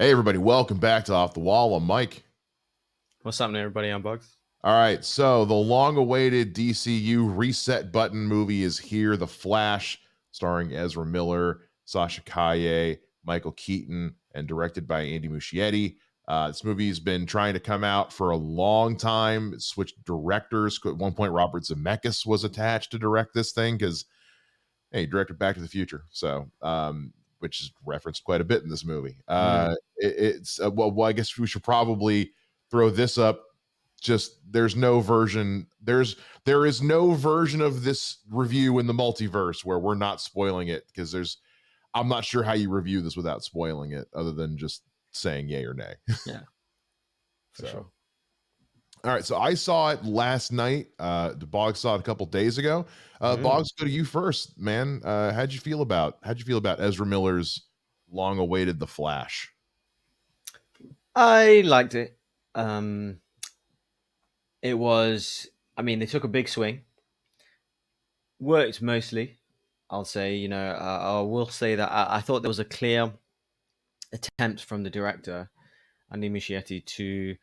Hey, everybody, welcome back to Off the Wall. I'm Mike. What's happening, everybody? I'm Bogz. All right, so the long awaited DCU reset button movie is here. The Flash, starring Ezra Miller, Sasha Calle, Michael Keaton, and directed by Andy Muschietti. This movie has been trying to come out for a long time. It switched directors. At one point, Robert Zemeckis was attached to direct this thing because, hey, he directed Back to the Future. So, which is referenced quite a bit in this movie. Well, I guess we should probably throw this up. Just there is no version of this review in the multiverse where we're not spoiling it, because I'm not sure how you review this without spoiling it, other than just saying yay or nay. Yeah, for sure. All right, so I saw it last night. The Bogz saw it a couple days ago. Bogz, go to you first, man. How'd you feel about Ezra Miller's long-awaited The Flash? I liked it. It was, they took a big swing. Worked mostly, I'll say. I will say that I thought there was a clear attempt from the director, Andy Muschietti, to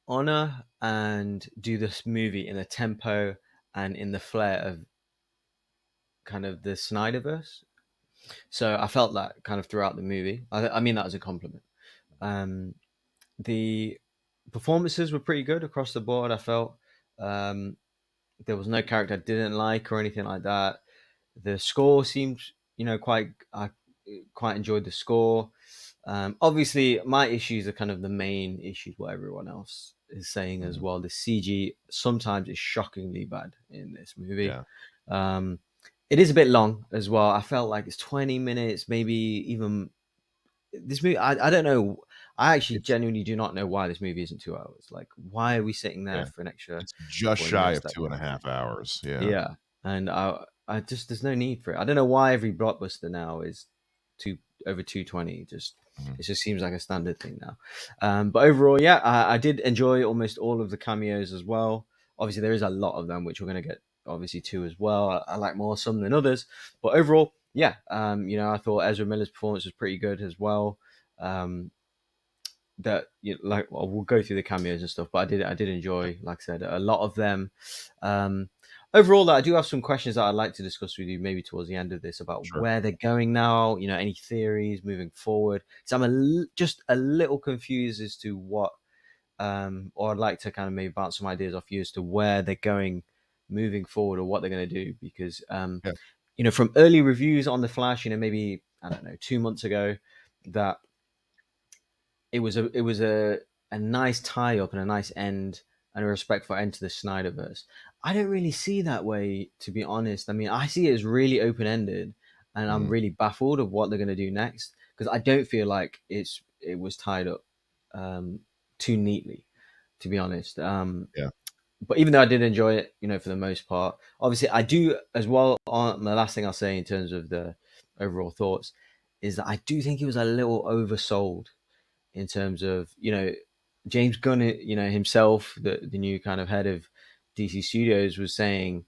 honor and do this movie in the tempo and in the flair of kind of the Snyderverse. So I felt that kind of throughout the movie. I mean that as a compliment. Um, the performances were pretty good across the board. I felt um, there was no character I didn't like or anything like that. The score seemed, I quite enjoyed the score. Obviously, my issues are kind of the main issues what everyone else is saying as well. The CG sometimes is shockingly bad in this movie. Yeah. It is a bit long as well. I felt like it's 20 minutes, maybe even this movie. I don't know. I actually genuinely do not know why this movie isn't 2 hours. Like, why are we sitting there Yeah. for an extra It's just 40 shy minutes? of 2.5 hours. Yeah. Yeah, and I just there's no need for it. I don't know why every blockbuster now is over 220. It just seems like a standard thing now. But overall, yeah, I did enjoy almost all of the cameos as well. Obviously, there is a lot of them, which we're going to get obviously to as well. I like more some than others, but overall, yeah, I thought Ezra Miller's performance was pretty good as well. That we'll go through the cameos and stuff, but I did enjoy, like I said, a lot of them. Overall, I do have some questions that I'd like to discuss with you maybe towards the end of this about Sure. where they're going now. Any theories moving forward? So I'm just a little confused as to what, or I'd like to kind of maybe bounce some ideas off you as to where they're going moving forward or what they're going to do, because Yeah. from early reviews on the Flash, maybe I don't know 2 months ago, that it was a nice tie up and a nice end and a respectful end to the Snyderverse. I don't really see that way, to be honest. I mean, I see it as really open ended, and I'm really baffled of what they're going to do next, because I don't feel like it was tied up too neatly, to be honest. Yeah. But even though I did enjoy it, for the most part, obviously I do as well. On the last thing I'll say in terms of the overall thoughts is that I do think it was a little oversold in terms of James Gunn, himself, the new kind of head of DC Studios, was saying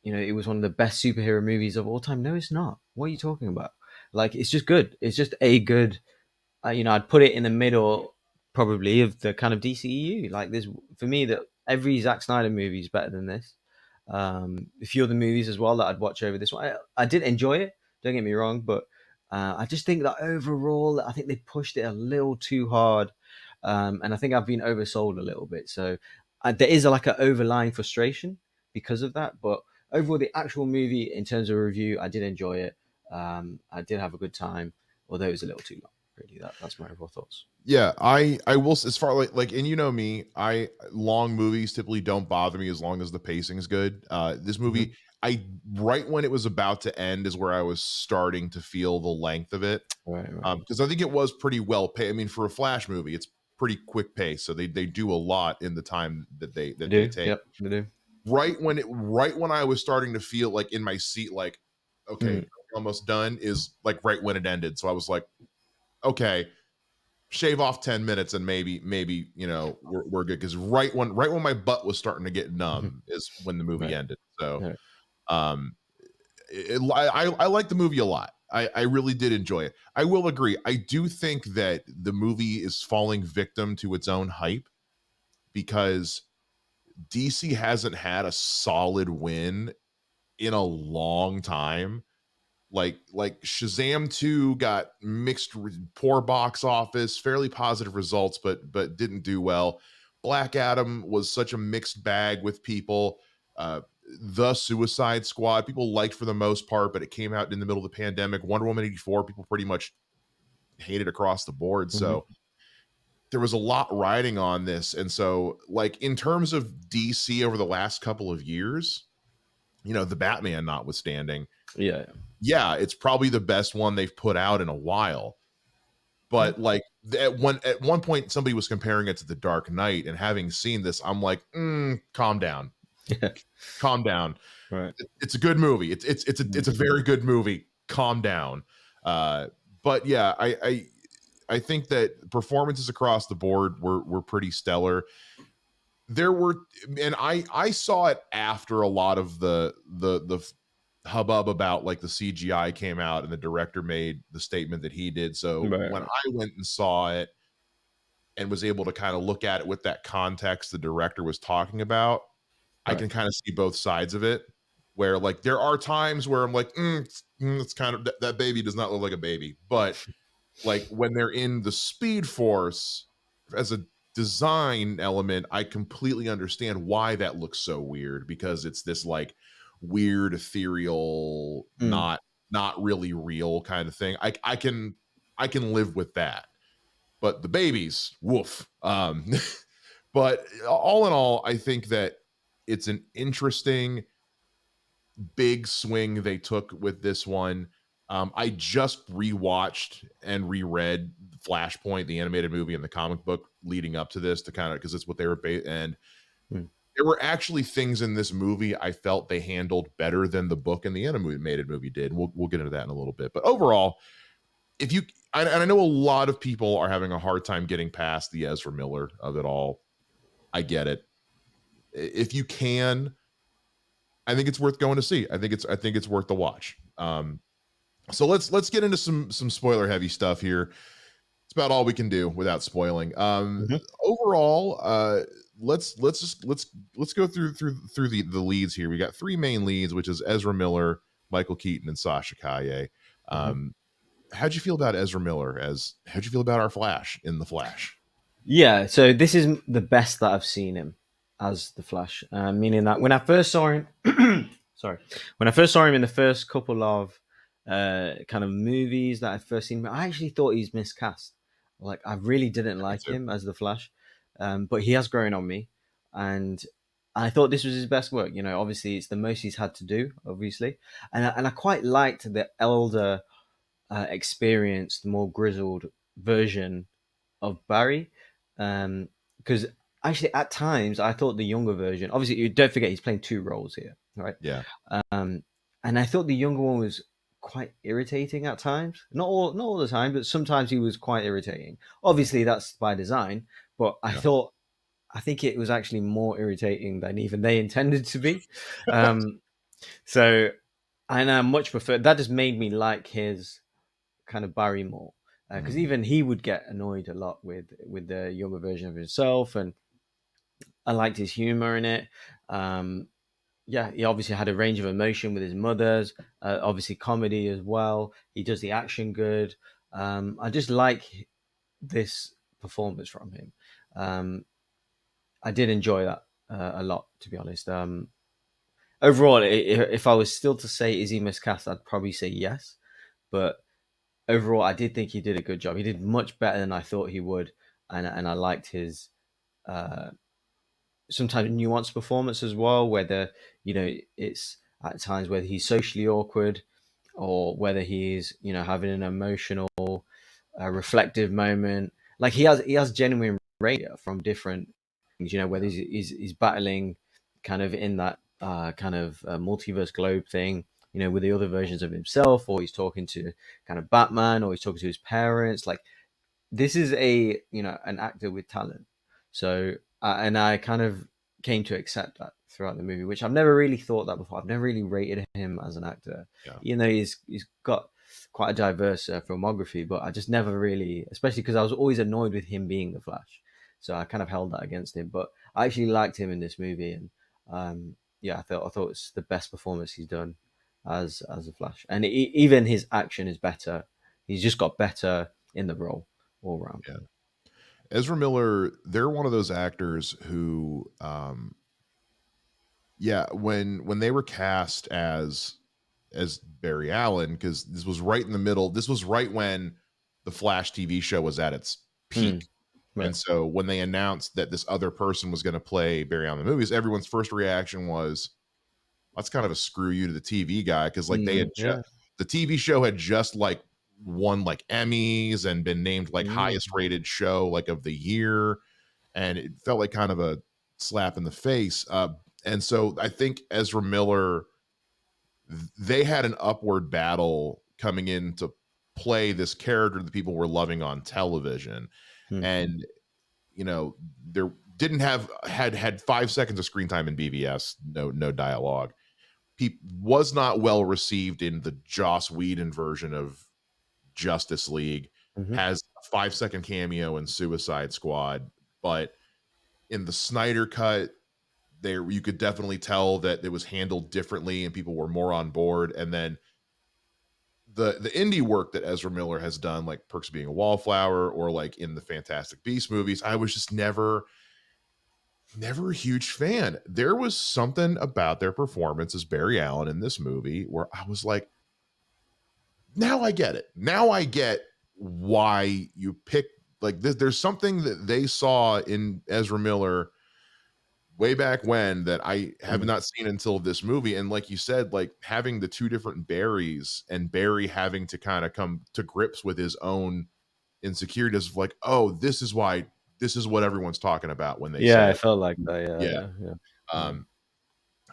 it was one of the best superhero movies of all time. No, it's not. What are you talking about? Like, it's just good. It's just a good. I'd put it in the middle probably of the kind of DCEU. Like, this for me, that every Zack Snyder movie is better than this. A few other movies as well that I'd watch over this one. I did enjoy it. Don't get me wrong, but I just think that overall, I think they pushed it a little too hard, and I think I've been oversold a little bit. So there is like an overlying frustration because of that. But overall, the actual movie, in terms of review, I did enjoy it. I did have a good time, although it was a little too long. Really, that's my overall thoughts. Yeah, I will, as far like, and you know me, I long movies typically don't bother me as long as the pacing is good. This Mm-hmm. movie, I right when it was about to end is where I was starting to feel the length of it. Right. Because I think it was pretty well paced. I mean, for a Flash movie, it's pretty quick pace, so they do a lot in the time that They they do. take. Yep, they do. Right when I was starting to feel like in my seat, like, okay, Mm. almost done, is like right when it ended. So I was like, okay, shave off 10 minutes and maybe we're good, because right when my butt was starting to get Mhm. numb is when the movie Right. ended. So Right. um I like the movie a lot. I really did enjoy it. I will agree. I do think that the movie is falling victim to its own hype because DC hasn't had a solid win in a long time. Like Shazam 2 got poor box office, fairly positive results, but didn't do well. Black Adam was such a mixed bag with people. The Suicide Squad, people liked for the most part, but it came out in the middle of the pandemic. Wonder Woman 84, people pretty much hated across the board. Hmm. So there was a lot riding on this. And so, like, in terms of DC over the last couple of years, the Batman notwithstanding, Yeah. yeah, it's probably the best one they've put out in a while. Yeah. But like at one point, somebody was comparing it to The Dark Knight, and having seen this, I'm like, calm down, Yeah. calm down. Right. It's a good movie. It's a very good movie. Calm down. Uh, but yeah, I think that performances across the board were pretty stellar. There were, and I saw it after a lot of the hubbub about like the CGI came out and the director made the statement that he did. So Right. when I went and saw it and was able to kind of look at it with that context the director was talking about, I Right. can kind of see both sides of it. Where like there are times where I'm like, it's kind of that baby does not look like a baby, but like when they're in the Speed Force as a design element, I completely understand why that looks so weird because it's this like weird ethereal, Mm. not really real kind of thing. I can live with that. But the babies, woof. But all in all, I think that it's an interesting big swing they took with this one. I just rewatched and reread Flashpoint, the animated movie and the comic book leading up to this to kind of because it's what they were and Mm. there were actually things in this movie I felt they handled better than the book and the animated movie did. We'll get into that in a little bit. But overall, if you and I know a lot of people are having a hard time getting past the Ezra Miller of it all. I get it. If you can, I think it's worth going to see. I think it's worth the watch. So let's get into some spoiler heavy stuff here. It's about all we can do without spoiling. Hmm. Overall, let's go through the leads here. We got three main leads, which is Ezra Miller, Michael Keaton, and Sasha Kaye. Hmm. How'd you feel about Ezra Miller? How'd you feel about our Flash in the Flash? Yeah. So this is the best that I've seen him as the Flash. Meaning that when I first saw him, sorry, when I first saw him in the first couple of kind of movies that I'd first seen, I actually thought he's miscast. Like I really didn't Me like too. him as the Flash, but he has grown on me, and I thought this was his best work. Obviously it's the most he's had to do, obviously, and I quite liked the elder, experienced, more grizzled version of Barry, because actually at times I thought the younger version. Obviously, you don't forget he's playing two roles here, right? Yeah, Um, and I thought the younger one was quite irritating at times. Not all the time, but sometimes he was quite irritating. Obviously, that's by design. But yeah. I think it was actually more irritating than even they intended to be. Um, so, and I much prefer that. Just made me like his kind of Barry more, because Mhm. even he would get annoyed a lot with the younger version of himself, and I liked his humor in it. Um, yeah, he obviously had a range of emotion with his mothers, obviously comedy as well. He does the action good. I just like this performance from him. Um, I did enjoy that a lot, to be honest. Overall, if I was still to say is he miscast, I'd probably say yes. But overall, I did think he did a good job. He did much better than I thought he would, and I liked his uh, sometimes nuanced performance as well. Whether it's at times whether he's socially awkward or whether he's having an emotional, reflective moment. Like he has genuine rage from different things. Whether Yeah, he's battling kind of in that kind of multiverse globe thing. With the other versions of himself, or he's talking to kind of Batman, or he's talking to his parents. Like this is an actor with talent. So and I kind of came to accept that throughout the movie, which I've never really thought that before. I've never really rated him as an actor, yeah. he's got. quite a diverse filmography, but I just never really, especially because I was always annoyed with him being the Flash, so I kind of held that against him. But I actually liked him in this movie, and yeah, I thought it's the best performance he's done as a Flash, and even his action is better. He's just got better in the role all around. Yeah. Ezra Miller, they're one of those actors who yeah, when they were cast as Barry Allen, because this was right in the middle, this was right when the Flash TV show was at its Hmm. peak. Right. And so when they announced that this other person was going to play Barry Allen in the movies, everyone's first reaction was, that's kind of a screw you to the TV guy, because like they had Yeah. the TV show had just like won like Emmys and been named like highest Mm. rated show like of the year, and it felt like kind of a slap in the face. And so I think Ezra Miller, they had an upward battle coming in to play this character that people were loving on television, Hmm. and there didn't have had 5 seconds of screen time in BVS, no dialogue. He was not well received in the Joss Whedon version of Justice League. Hmm. Has a 5 second cameo in Suicide Squad, but in the Snyder cut, there you could definitely tell that it was handled differently and people were more on board. And then the indie work that Ezra Miller has done, like Perks of Being a Wallflower or like in the Fantastic Beast movies, I was just never a huge fan. There was something about their performance as Barry Allen in this movie where I was like, now I get it. Now I get why you pick like this. There's something that they saw in Ezra Miller way back when that I have Hmm. not seen until this movie. And like you said, like having the two different Barrys and Barry having to kind of come to grips with his own insecurities of like, oh, this is why this is what everyone's talking about when they Yeah, say I it. felt like that. Yeah, Yeah. yeah, yeah, yeah. Um,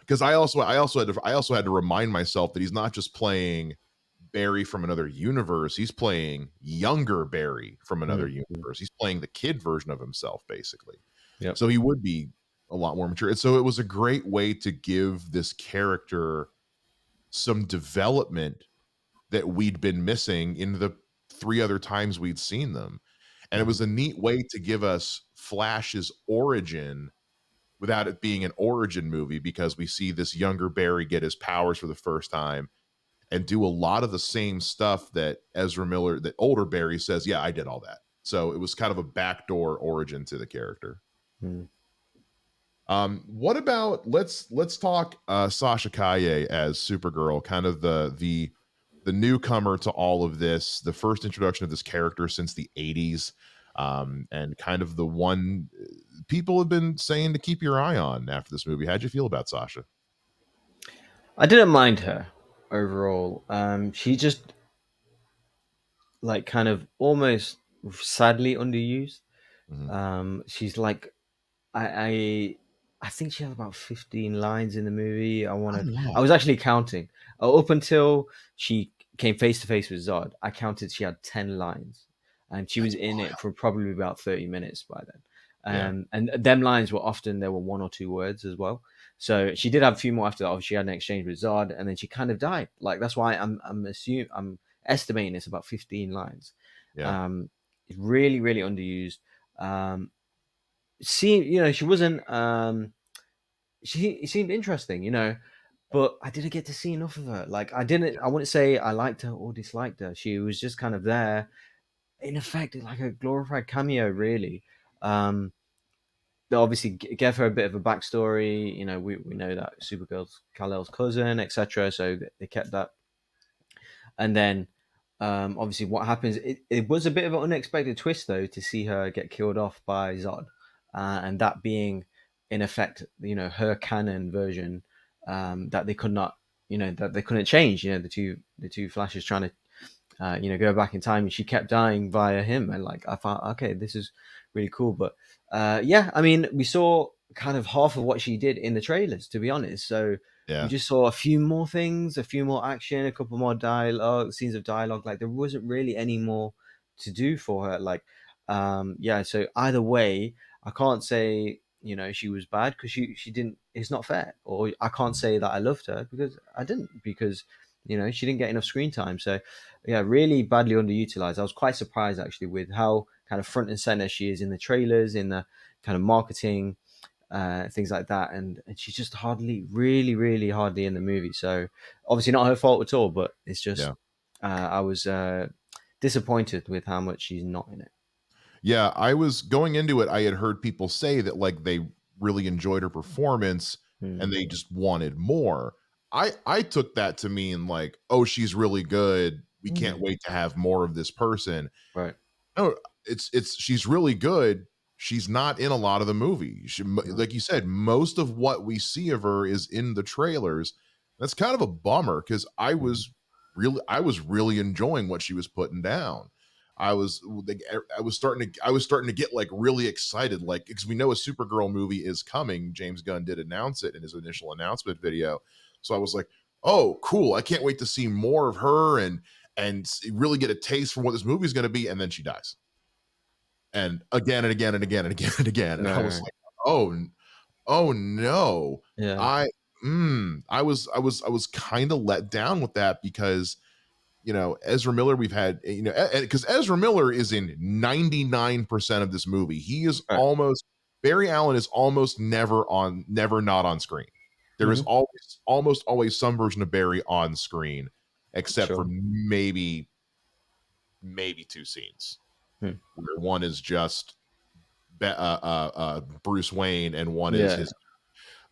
because I also had to remind myself that he's not just playing Barry from another universe, he's playing younger Barry from another Mm. universe. He's playing the kid version of himself, basically. Yep. So he would be a lot more mature. And so it was a great way to give this character some development that we'd been missing in the three other times we'd seen them. And it Hmm. was a neat way to give us Flash's origin without it being an origin movie, because we see this younger Barry get his powers for the first time and do a lot of the same stuff that Ezra Miller, that older Barry says, yeah, I did all that. So it was kind of a backdoor origin to the character. Mm. What about let's talk Sasha Kaye as Supergirl, kind of the newcomer to all of this, the first introduction of this character since the 80s, and kind of the one people have been saying to keep your eye on after this movie. How'd you feel about Sasha? I didn't mind her overall. She just like kind of almost sadly underused. Mhm. She's like I I I think she has about 15 lines in the movie. Not a I lot. was actually counting. Up until she came face to face with Zod, I counted she had 10 lines. And she was That's in it wild. for probably about 30 minutes by then. Yeah, And them lines were often there were one or two words as well. So she did have a few more after that. Obviously, she had an exchange with Zod, and then she kind of died. Like that's why I'm estimating it's about 15 lines. yeah, Um, it's really, really underused. Um, she wasn't she seemed interesting, but I didn't get to see enough of her. Like yeah, I wouldn't say I liked her or disliked her. She was just kind of there, in effect, like a glorified cameo, really. um they obviously gave her a bit of a backstory. We know that Supergirl's Kal-El's cousin, etc., so they kept that. And then obviously what happens, it was a bit of an unexpected twist though to see her get killed off by Zod, and that being in effect her canon version, that they could not that they couldn't change. The two Flashes trying to go back in time, and she kept dying via him. And like I thought, okay, this is really cool. But yeah, I mean, we saw kind of half of what she did in the trailers, to be honest. So we yeah, just saw a few more things, a few more action, a couple more dialogue, scenes of dialogue. Like there wasn't really any more to do for her. Like, yeah. So either way, I can't say she was bad because she didn't. It's not fair. Or I can't mhm, say that I loved her because I didn't. Because She didn't get enough screen time. So yeah, really badly underutilized. I was quite surprised actually with how kind of front and center she is in the trailers, in the kind of marketing, things like that, and she's just really hardly in the movie. So obviously not her fault at all, but it's just Yeah. I was disappointed with how much she's not in it. Yeah, I was going into it, I had heard people say that, like, they really enjoyed her performance Hmm. and they just wanted more. I took that to mean, like, "Oh, she's really good. We can't Mm. wait to have more of this person." Right. No, it's she's really good. She's not in a lot of the movie. No. Like you said, most of what we see of her is in the trailers. That's kind of a bummer because Mhm. I was really enjoying what she was putting down. I was like, I was starting to get like really excited, like because we know a Supergirl movie is coming. James Gunn did announce it in his initial announcement video, so I was like, oh, cool! I can't wait to see more of her and really get a taste for what this movie is going to be. And then she dies, and again and again and again and again and again. And I was No. like, oh, oh no. Yeah. I I was kind of let down with that because Ezra Miller, we've had, because Ezra Miller is in 99% of this movie. He is Right. almost Barry Allen is almost never not on screen. There is Hmm. almost always some version of Barry on screen, except for Sure. maybe two scenes Hmm. where one is just Bruce Wayne and one is Yeah. his,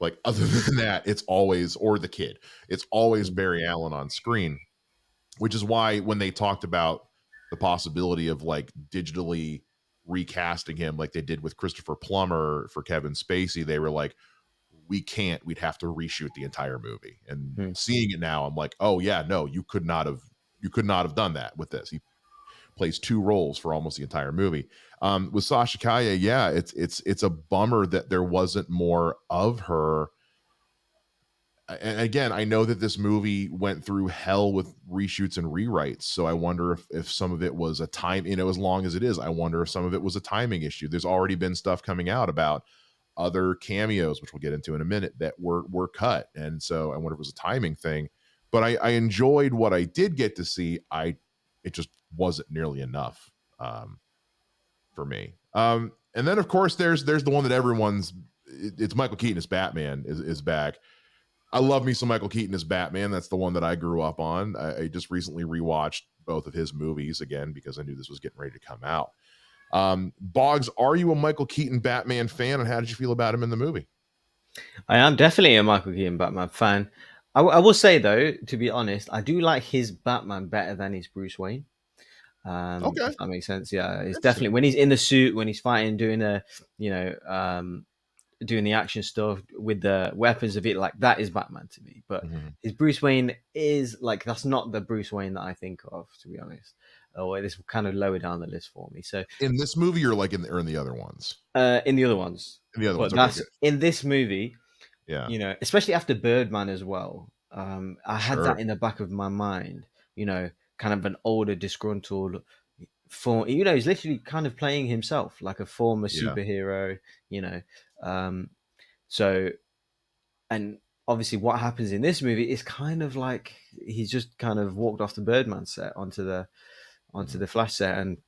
like, other than that, it's always, or the kid, it's always Mm. Barry Allen on screen, which is why when they talked about the possibility of like digitally recasting him like they did with Christopher Plummer for Kevin Spacey, they were like, we can't, we'd have to reshoot the entire movie. And Hmm. seeing it now, I'm like, oh yeah, no, you could not have done that with this. He plays two roles for almost the entire movie. With Sasha Kaye, yeah, it's a bummer that there wasn't more of her. And again, I know that this movie went through hell with reshoots and rewrites. So I wonder if some of it was a time, as long as it is, I wonder if some of it was a timing issue. There's already been stuff coming out about other cameos, which we'll get into in a minute, that were cut. And so I wonder if it was a timing thing. But I enjoyed what I did get to see. It just wasn't nearly enough for me. And then of course there's the one that it's Michael Keaton as Batman is back. I love me some Michael Keaton as Batman. That's the one that I grew up on. I just recently rewatched both of his movies again because I knew this was getting ready to come out. Boggs, are you a Michael Keaton Batman fan, and how did you feel about him in the movie? I am definitely a Michael Keaton Batman fan. I will say though, to be honest, I do like his Batman better than his Bruce Wayne. Okay, If that makes sense. Yeah, it's interesting. definitely when he's in the suit, when he's fighting, doing you know, um, doing the action stuff with the weapons of it, like that is Batman to me. But Mhm. his Bruce Wayne is like that's not the Bruce Wayne that I think of, to be honest. Or this kind of lower down the list for me. So In this movie, or like in the other ones? in the other ones, In the other ones, but okay, that's good. in this movie. Yeah, Especially after Birdman as well. I had sure. that in the back of my mind, kind of an older, disgruntled he's literally kind of playing himself like a former Yeah, superhero, you know. Um, so, and obviously what happens in this movie is kind of like he's just kind of walked off the Birdman set onto mhm, the Flash set. And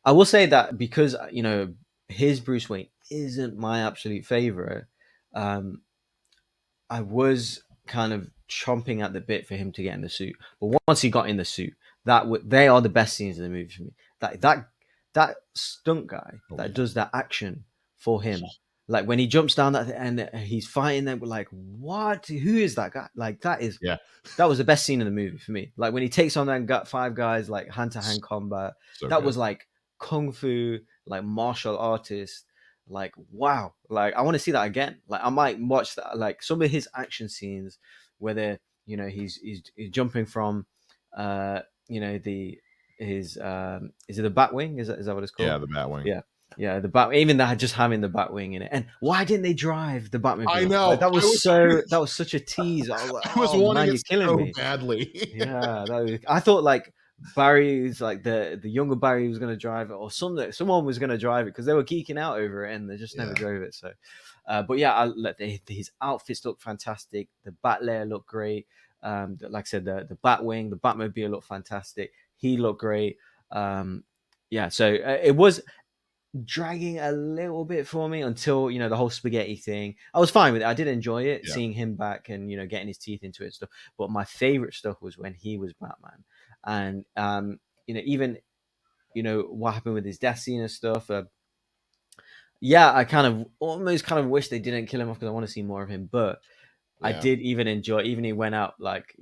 I will say that because, his Bruce Wayne isn't my absolute favorite. Um, I was kind of chomping at the bit for him to get in the suit. But once he got in the suit, they are the best scenes in the movie for me. That stunt guy oh that yeah. does that action for him, like when he jumps down that and he's fighting them, we're like, what? Who is that guy? Like Yeah, that was the best scene in the movie for me. Like when he takes on that got five guys, like hand to hand combat. so That good. was like kung fu, like martial artist. Like wow, like I want to see that again. Like I might watch that. Like some of his action scenes, where he's jumping from, uh, the his is it the Batwing? Is that what it's Yeah, called? the Batwing. Yeah, yeah, the bat. Even that just having the Batwing in it. And why didn't they drive the I Batmobile? Like know. that was such a tease. I was like, I was oh wanting man, it you're killing so me. badly. Yeah, I thought like Barry's like the younger Barry was going to drive it, or someone was going to drive it because they were geeking out over it and they just never Yeah. drove it. So, but yeah, his outfits look fantastic. The bat layer looked great. Like I said, the Batwing, the Batmobile looked fantastic. He looked great. Yeah, so it was dragging a little bit for me until the whole spaghetti thing. I was fine with it. I did enjoy it, Yeah. seeing him back and getting his teeth into it and stuff. But my favorite stuff was when he was Batman, and even what happened with his death scene and stuff. Yeah, I kind of almost kind of wish they didn't kill him off because I want to see more of him. But I Yeah. did even enjoy, even he went out like,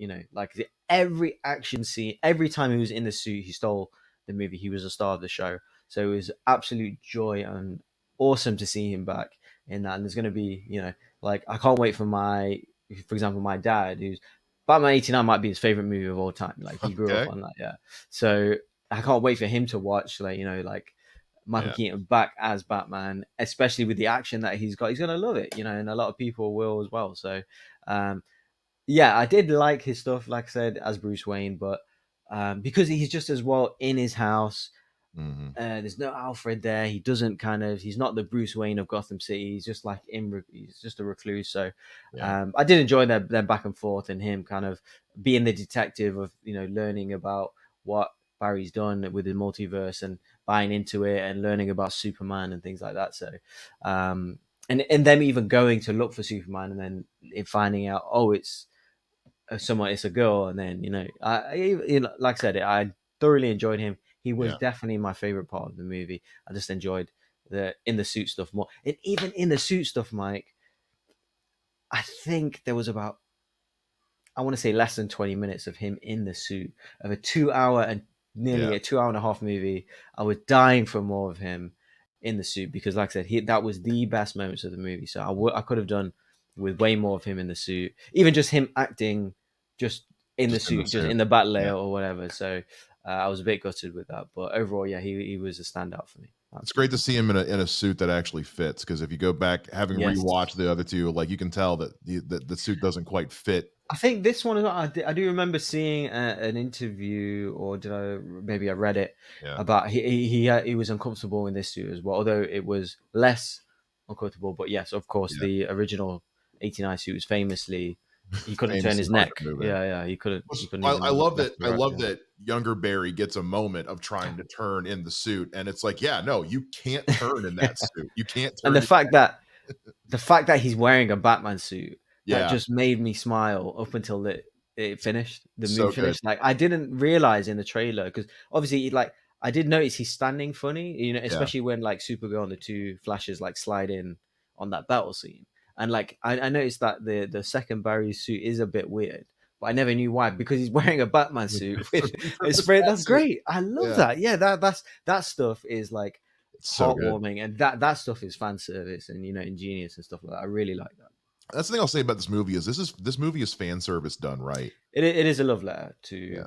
every action scene, every time he was in the suit, he stole the movie. He was a star of the show. So it was absolute joy and awesome to see him back in that. And there's going to be, like, I can't wait for example, my dad, who's Batman 89 might be his favorite movie of all time. Like, he grew up Okay. on that. Yeah. So I can't wait for him to watch, like Michael Yeah. Keaton back as Batman, especially with the action that he's got. He's gonna love it, and a lot of people will as well. So, um, yeah, I did like his stuff, like I said, as Bruce Wayne, but because he's just as well in his house. Hmm. There's no Alfred there. He doesn't he's not the Bruce Wayne of Gotham City. He's just like he's just a recluse. So Yeah. I did enjoy their back and forth and him kind of being the detective of learning about what Barry's done with the multiverse and buying into it and learning about Superman and things like that. So and them even going to look for Superman and then finding out, oh, it's a girl, and then like I said, I thoroughly enjoyed him. He was Yeah. definitely my favorite part of the movie. I just enjoyed the in the suit stuff more, and even in the suit stuff, Mike. I think there was about, I want to say, less than 20 minutes of him in the suit of a 2 hour and nearly Yeah. a 2 hour and a half movie. I was dying for more of him in the suit because, like I said, that was the best moments of the movie. So I could have done with way more of him in the suit, even just him acting, just in the Just in the suit, just suit. in the bat Yeah. layer or whatever. So I was a bit gutted with that, but overall, yeah, he was a standout for me. It's great to Absolutely. see him in a suit that actually fits, because if you go back, having Yes. rewatched the other two, like, you can tell that the suit doesn't quite fit. I think this one, I do remember seeing an interview, or maybe I read it Yeah. about he was uncomfortable in this suit as well, although it was less uncomfortable. But yes, of course, Yeah. the original 89 suit was famously, he couldn't turn Famously his hard to neck. move in. Yeah, yeah, he couldn't. Which He couldn't I even love left that or right. Yeah. younger Barry gets a moment of trying to turn in the suit, and it's like, yeah, no, you can't turn in that suit. You can't And turn. the fact that he's wearing a Batman suit, that Yeah. just made me smile up until the movie So good. finished. Like, I didn't realize in the trailer, because obviously, like, I did notice he's standing funny, Yeah. especially when like Supergirl and the two Flashes like slide in on that battle scene, and like I noticed that the second Barry suit is a bit weird. But I never knew why, because he's wearing a Batman suit It's a with a repurposed spray. bat That's suit. great. I love Yeah. that. Yeah, that stuff is like It's so good. heartwarming, and that stuff is fan service and ingenious and stuff like that. I really like that. That's the thing I'll say about this movie is this movie is fan service done right. It is a love letter to. Yeah.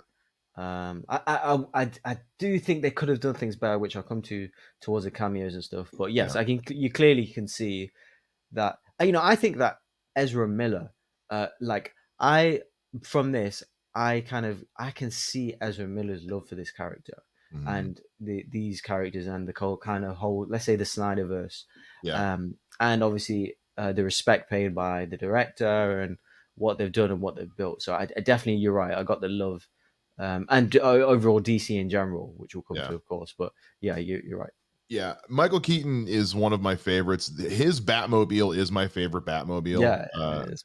I do think they could have done things better, which I'll come to towards the cameos and stuff. But Yeah. yes, you clearly can see that. I think that Ezra Miller, like, I from this, I can see Ezra Miller's love for this character Mhm. and these characters and the whole, let's say, the Snyderverse, Yeah. and obviously the respect paid by the director and what they've done and what they've built. So I definitely, you're right. I got the love, and overall DC in general, which we'll come Yeah. to, of course. But yeah, you're right. Yeah, Michael Keaton is one of my favorites. His Batmobile is my favorite Batmobile. Yeah, it is,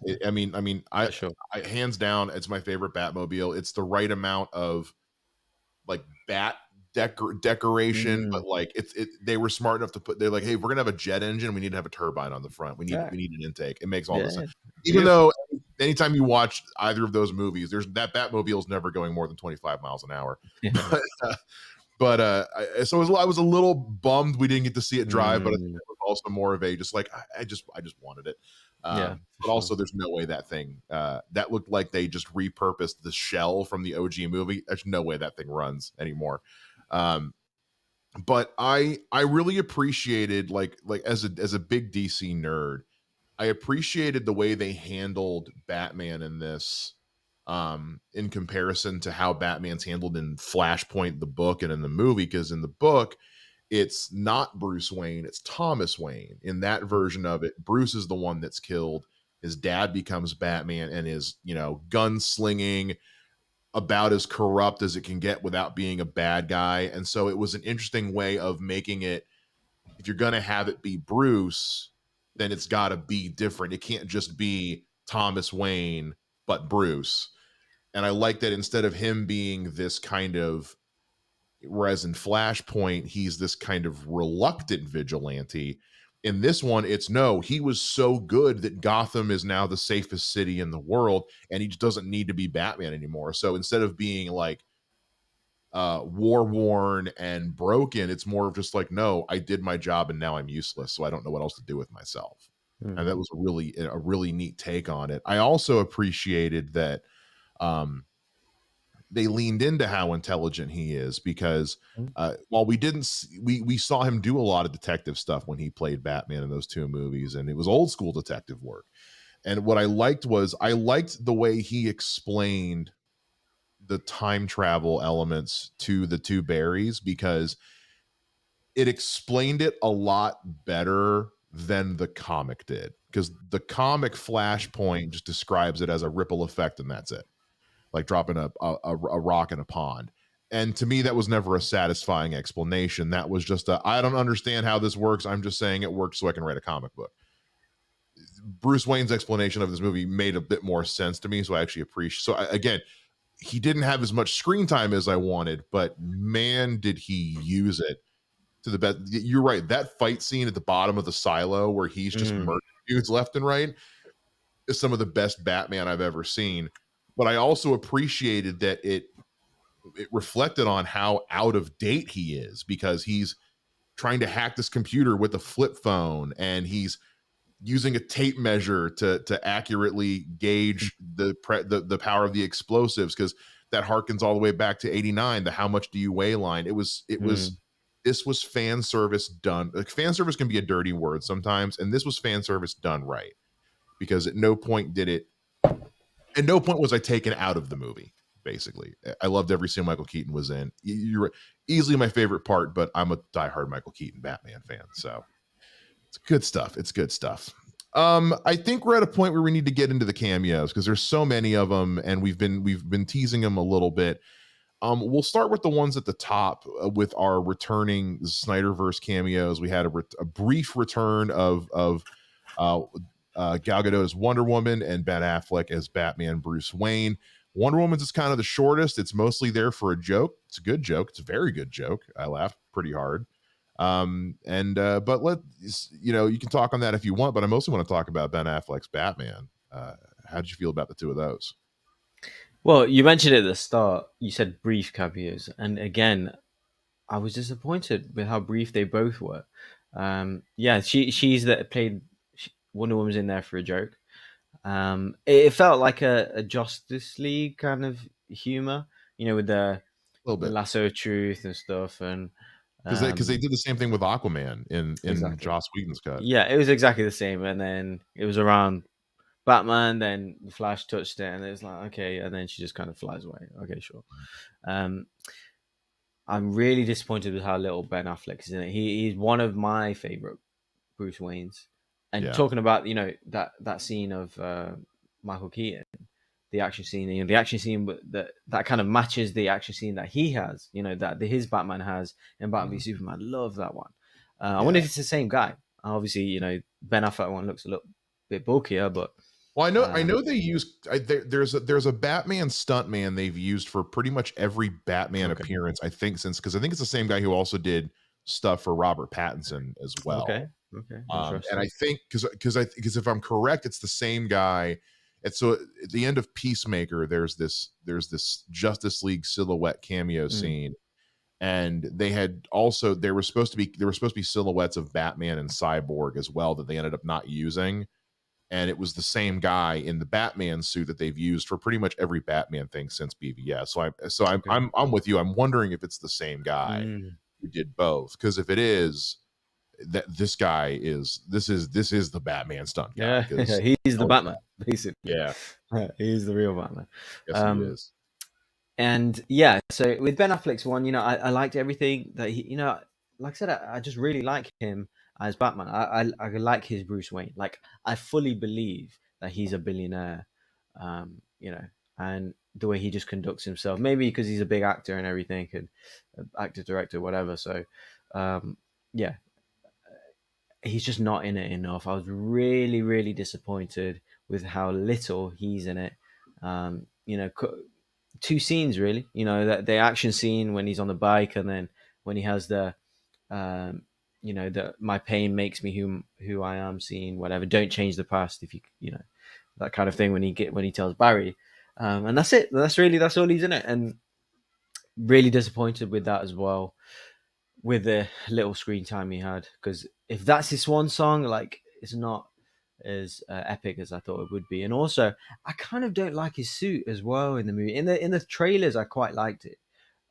I for sure. hands down, it's my favorite Batmobile. It's the right amount of, like, bat decoration, Mm, but, like, they were smart enough to they're like, "Hey, we're gonna have a jet engine. We need to have a turbine on the front. yeah, We need an intake." It makes all the sense. yeah, Even beautiful. though anytime you watch either of those movies, there's that Batmobile is never going more than 25 miles an hour. Yeah. I was a little bummed we didn't get to see it drive, but I think Mm, that was also more of a just like, I just wanted it. yeah, for But sure. also, there's no way that thing that looked like they just repurposed the shell from the OG movie. There's no way that thing runs anymore. Um, but I really appreciated, like, as a big DC nerd, I appreciated the way they handled Batman in this, in comparison to how Batman's handled in Flashpoint, the book, and in the movie. Because in the book, it's not Bruce Wayne, it's Thomas Wayne. In that version of it, Bruce is the one that's killed. his dad becomes Batman and is, gunslinging, about as corrupt as it can get without being a bad guy. And so it was an interesting way of making it, if you're going to have it be Bruce, then it's got to be different. It can't just be Thomas Wayne, but Bruce. And I like that instead of him being this kind of, whereas in Flashpoint, he's this kind of reluctant vigilante. In this one, it's no, he was so good that Gotham is now the safest city in the world, and he just doesn't need to be Batman anymore. So instead of being like war worn and broken, it's more of just like, no, I did my job and now I'm useless, so I don't know what else to do with myself. And that was a really neat take on it. I also appreciated that um they leaned into how intelligent he is, because while we didn't we saw him do a lot of detective stuff when he played Batman in those two movies, and it was old school detective work. And what I liked was, I liked the way he explained the time travel elements to the two Barrys, because it explained it a lot better than the comic did, because the comic Flashpoint just describes it as a ripple effect and that's it, like dropping a rock in a pond. And to me, that was never a satisfying explanation. That was just I don't understand how this works. I'm just saying it works so I can write a comic book. Bruce Wayne's explanation of this movie made a bit more sense to me. So I actually appreciate, again, he didn't have as much screen time as I wanted, but man, did he use it to the best. You're right. That fight scene at the bottom of the silo where he's just murdering dudes left and right is some of the best Batman I've ever seen. But I also appreciated that it reflected on how out of date he is, because he's trying to hack this computer with a flip phone, and he's using a tape measure to accurately gauge the power of the explosives, because that harkens all the way back to 89, the how much do you weigh line. This was fan service done. Like, fan service can be a dirty word sometimes, and this was fan service done right, because at no point was I taken out of the movie. Basically, I loved every scene Michael Keaton was in. You're easily my favorite part, but I'm a diehard Michael Keaton Batman fan, so it's good stuff. It's good stuff. I think we're at a point where we need to get into the cameos, because there's so many of them, and we've been teasing them a little bit. We'll start with the ones at the top, with our returning Snyderverse cameos. We had a brief return of uh, Gal Gadot as Wonder Woman and Ben Affleck as Batman Bruce Wayne. Wonder Woman's is kind of the shortest. It's mostly there for a joke. It's a good joke. It's a very good joke. I laughed pretty hard. But you can talk on that if you want, but I mostly want to talk about Ben Affleck's Batman. How did you feel about the two of those? Well, you mentioned it at the start. You said brief cameos, and again, I was disappointed with how brief they both were. Yeah, she's that played Wonder Woman's in there for a joke. It felt like a Justice League kind of humor, with A little the bit, lasso of truth and stuff, and because they did the same thing with Aquaman in exactly, Joss Whedon's cut. yeah, it was exactly the same. And then it was around Batman, then the Flash touched it, and it's like, okay, and then she just kind of flies away. Okay, sure. Um, I'm really disappointed with how little Ben Affleck is in it. He's one of my favorite Bruce Waynes. And Yeah. talking about that scene of Michael Keaton, the action scene, the action scene that kind of matches the action scene that he has, that his Batman has in Batman v Mhm. Superman. Love that one. I wonder Yeah. if it's the same guy. Obviously, Ben Affleck one looks a little bit bulkier, but Well, I um, know they use there's a Batman stuntman they've used for pretty much every Batman okay, appearance, I think, since, because I think it's the same guy who also did stuff for Robert Pattinson as well. okay, And I interesting. think, because if I'm correct, it's the same guy. And so at the end of Peacemaker, there's this Justice League silhouette cameo Mm, scene, and there were supposed to be silhouettes of Batman and Cyborg as well that they ended up not using, and it was the same guy in the Batman suit that they've used for pretty much every Batman thing since BVS. okay. I'm with you. I'm wondering if it's the same guy Mm. who did both, because if it is, that this is the Batman stunt guy, Yeah, because he's the Batman, basically. yeah, He's the real Batman. yes he Um, is. and yeah, so with Ben Affleck's one, I liked everything that he, like I said, I just really like him as Batman. I like his Bruce Wayne. Like, I fully believe that he's a billionaire, you know, and the way he just conducts himself, maybe because he's a big actor and everything, and actor, director, whatever. So, yeah, he's just not in it enough. I was really, really disappointed with how little he's in it. You know, two scenes really. You know, that the action scene when he's on the bike, and then when he has the, um, you know, the my pain makes me who I am scene, whatever. Don't change the past if you know, that kind of thing when he tells Barry, and that's it. That's all he's in it, and really disappointed with that as well, with the little screen time he had. Because if that's his swan song, like it's not as epic as I thought it would be. And also, I kind of don't like his suit as well in the movie. In the trailers, I quite liked it,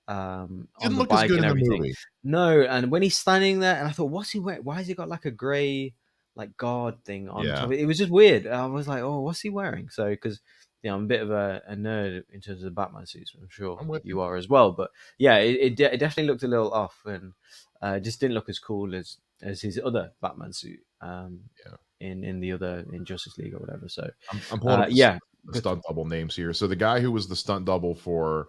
on Didn't the look as bike good and in the everything. movie. No, and when he's standing there, and I thought, what's he wearing? Why has he got like a grey like guard thing on top? Yeah, It was just weird. I was like, oh, what's he wearing? So because I'm a bit of a nerd in terms of the Batman suits. I'm sure I'm with you. you are as well. But yeah, it definitely looked a little off, and just didn't look as cool as his other Batman suit. Yeah. In the other in Justice League or whatever. So, I'm pulling up yeah, the good stunt stuff. double names here. So the guy who was the stunt double for